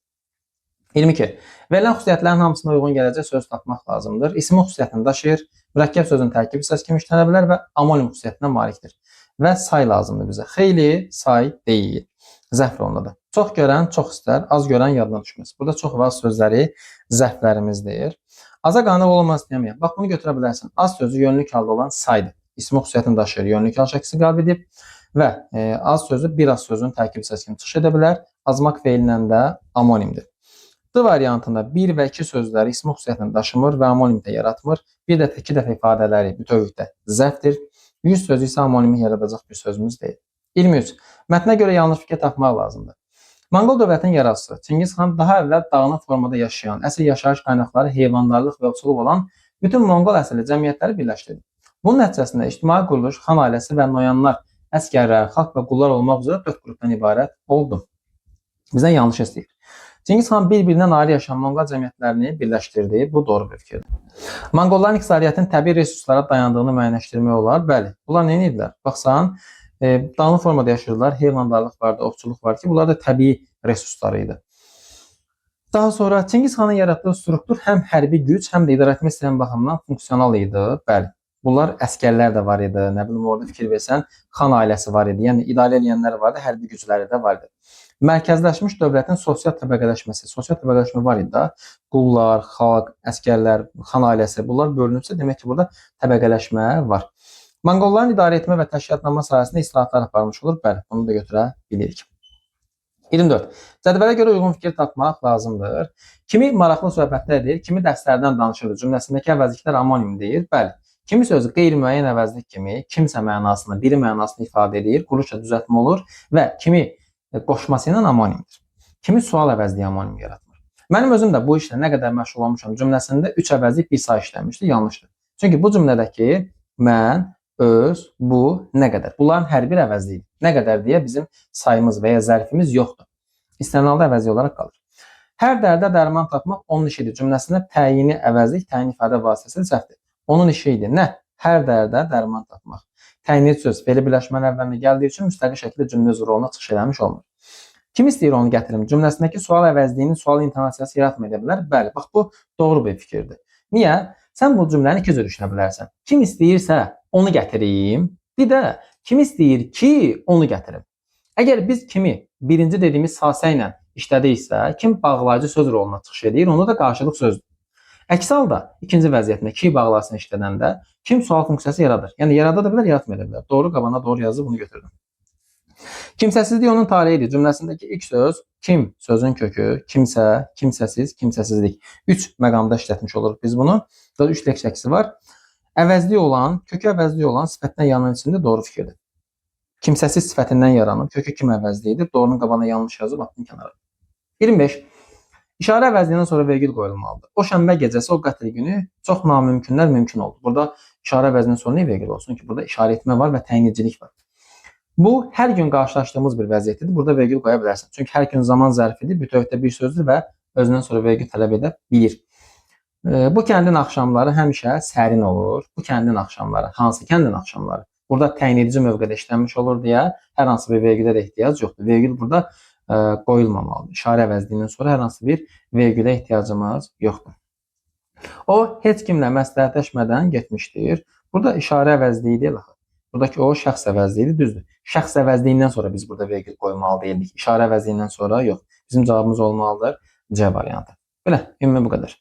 22. Verilən xüsusiyyətlərin hamısına uyğun gələcək söz tapmaq lazımdır. İsmin xüsusiyyətini daşıyır, mürəkkəb sözün tərkib hissəsi kimi işlənə bilər və amonim xüsusiyyətinə malikdir. Və say lazımdır bizə. Xeyli, say, deyil. Zəfr ondadır. Çox görən çox istər, az görən yadına düşməz. Burada çox və az sözləri zəflərimizdir. Aza qane olmaz deməyəm. Bax bunu götürə bilərsən. Az sözü yönlük halda olan saydır. İsmin xüsusiyyətini daşıyır, yönlük hal şəklisi qəbul edib və az sözü bir az sözün tərkib hissəsi kimi çıxış edə bilər. Azmaq feilindən də amonimdir. D variantında 1 və 2 sözləri ismi xüsusiyyətini daşımır və amonimdə yaratmır. Bir də 2 dəfə ifadələri bütövlükdə zəfdir. 100 sözü isə amonimi yaradacaq bir sözümüz deyil. 23. Mətnə görə yanlış fikir tapmaq lazımdır. Monqol dövlətinin yaradıcısı Çingiz xan daha əvvəl dağınıq formada yaşayan, əsl yaşayış qaynaqları heyvandarlıq və ovçuluq olan bütün Monqol əsli cəmiyyətləri birləşdirdi. Bunun nəticəsində ictimai quruluş, xan ailəsi və noyanlar, əsgərlər, xalq və qullar olmaq üzrə 4 qrupdan ibarət oldu. Bizdən yanlış istəyir. Çingiz xan bir-birindən ayrı yaşayan Monqol cəmiyyətlərini birləşdirdi. Bu doğru bir fikirdir. Monqolların iqtisadiyyatın təbii resurslara dayandığını müəyyənləşdirmək olar. Bəli, bunlar nə edirlər? Baxsan, dağınıq formada yaşayırlar, heyvandarlıq vardı, ovçuluq var ki, bunlar da təbii resursları idi. Daha sonra Çingiz xanın yaratdığı struktur həm hərbi güc, həm də idarəetmə sistemi baxımından funksional idi. Bəli, bunlar əskərlər də var idi. Nə bilim, orada fikir versən, xan ailəsi var idi. Yəni idarə edənlər vardı, hərbi gücləri də var idi. Mərkəzləşmiş dövlətin sosial təbəqələşməsi, sosial təbəqələşmə var idi da. Qullar, xalq, əskərlər, xan ailəsi, bunlar bölünübsə, demək ki, burada təbəqələşmə var. Monqolların idarə etmə və təşkilatlanma sahəsində islahatlar aparmış olur. Bəli, bunu da götürə bilirik. 24. Cədvələ görə uyğun fikir tapmaq lazımdır. Kimi maraqlı söhbətlər edir, kimi dərslərdən danışırdı. Cümləsindəki əvəzliklər amonim deyir. Bəli. Kimi sözü qeyri-müəyyən əvəzlik kimi, kimsə mənasını, biri mənasını ifadə edir, quruluşa düzəltmə olur və kimi qoşması ilə amonimdir. Kimi sual əvəzliyi amonim yaratmır. Mənim özüm də bu işlə nə qədər məşğul olmuşam cümləsində 3 əvəzlik bir say işləmişdi, yanlışdır. Çünki bu cümlədəki mən, öz, bu, nə qədər. Bunların hər bir əvəzliyidir. Nə qədər deyə bizim sayımız və ya zərfimiz yoxdur. İstənilən halda əvəzli olaraq qalır. Hər dərdə dərman tapmaq onun işidir. Cümləsində təyini əvəzlik, təyin ifadə vasitəsi zərfdir. Onun işi idi. Nə? Hər dərdə dərman tapmaq. Təyinli söz feli birləşmənin əvvəlində gəldiyi üçün müstəqil şəkildə cümlə üzrə çıxış eləmiş olmur. Kim istəyir onu gətirim? Cümləsindəki sual əvəzliyinin sual intonasiyası yaratma edə bilər. Bəli, bax bu doğru bir fikirdir. Niyə? Sən bu cümləni iki cür düşünə bilərsən. Kim istəyirsə onu gətirim. Bir də kim istəyir ki onu gətirim. Əgər biz kimi birinci dediyimiz sasə ilə işlədiksə, kim bağlayıcı söz roluna çıxış edir, onu da qarşılıq sözdür. Əks halda ikinci vəziyyətində ki bağlasını işlədəndə kim sual funksiyası yaradır. Yəni yarada da bilər, yaratmaya da bilər. Doğru qabana doğru yazıb bunu götürdüm. Kimsəsizlik onun taleyidir. Cümləsindəki ilk söz kim sözün kökü, kimsə, kimsəsiz, kimsəsizlik. 3 məqamda işlətmiş oluruq biz bunu. Burada 3 lek şəklisi var. Əvəzli olan, kökü əvəzli olan sifətdən yanan içində doğru fikirdir. Kimsəsiz sifətindən yaranıb, kökü kim əvəzlidir. Doğrunun qabağına yanlış yazıb atdım kənara. 25. İşarə əvəzliyindən sonra vergül qoyulmalıdır. O şənbə gecəsi, o qətl günü çox namümkünlər mümkün oldu. Burada işarə əvəzliyindən sonra niyə vergül olsun ki? Burada işarə etmə var və təyinicilik var. Bu, hər gün qarşılaşdığımız bir vəziyyətdir. Burada vergül qoya bilərsən. Çünki hər gün zaman zərfidir, bütövlükdə bir sözdür və özündən sonra vergül tələb edə bilir. Bu kəndin axşamları həmişə sərin olur. Bu kəndin axşamları, hansı kəndin axşamları? Burada təyin edici mövqedə işlənmiş olur deyə hər hansı bir vergülə də ehtiyac yoxdur. Vergül burada qoyulmamalıdır. İşarə əvəzliyindən sonra hər hansı bir vergülə ehtiyacımız yoxdur. O, heç kimlə məsləhətləşmədən getmişdir. Burada işarə əvəzliyi deyil axı. Buradakı o şəxs əvəzliyidir, düzdür. Şəxs əvəzliyindən sonra biz burada vergül qoymalı deyildik. İşarə əvəzliyindən sonra yox. Bizim cavabımız olmalıdır C variantı. Belə, ümumi bu qədər.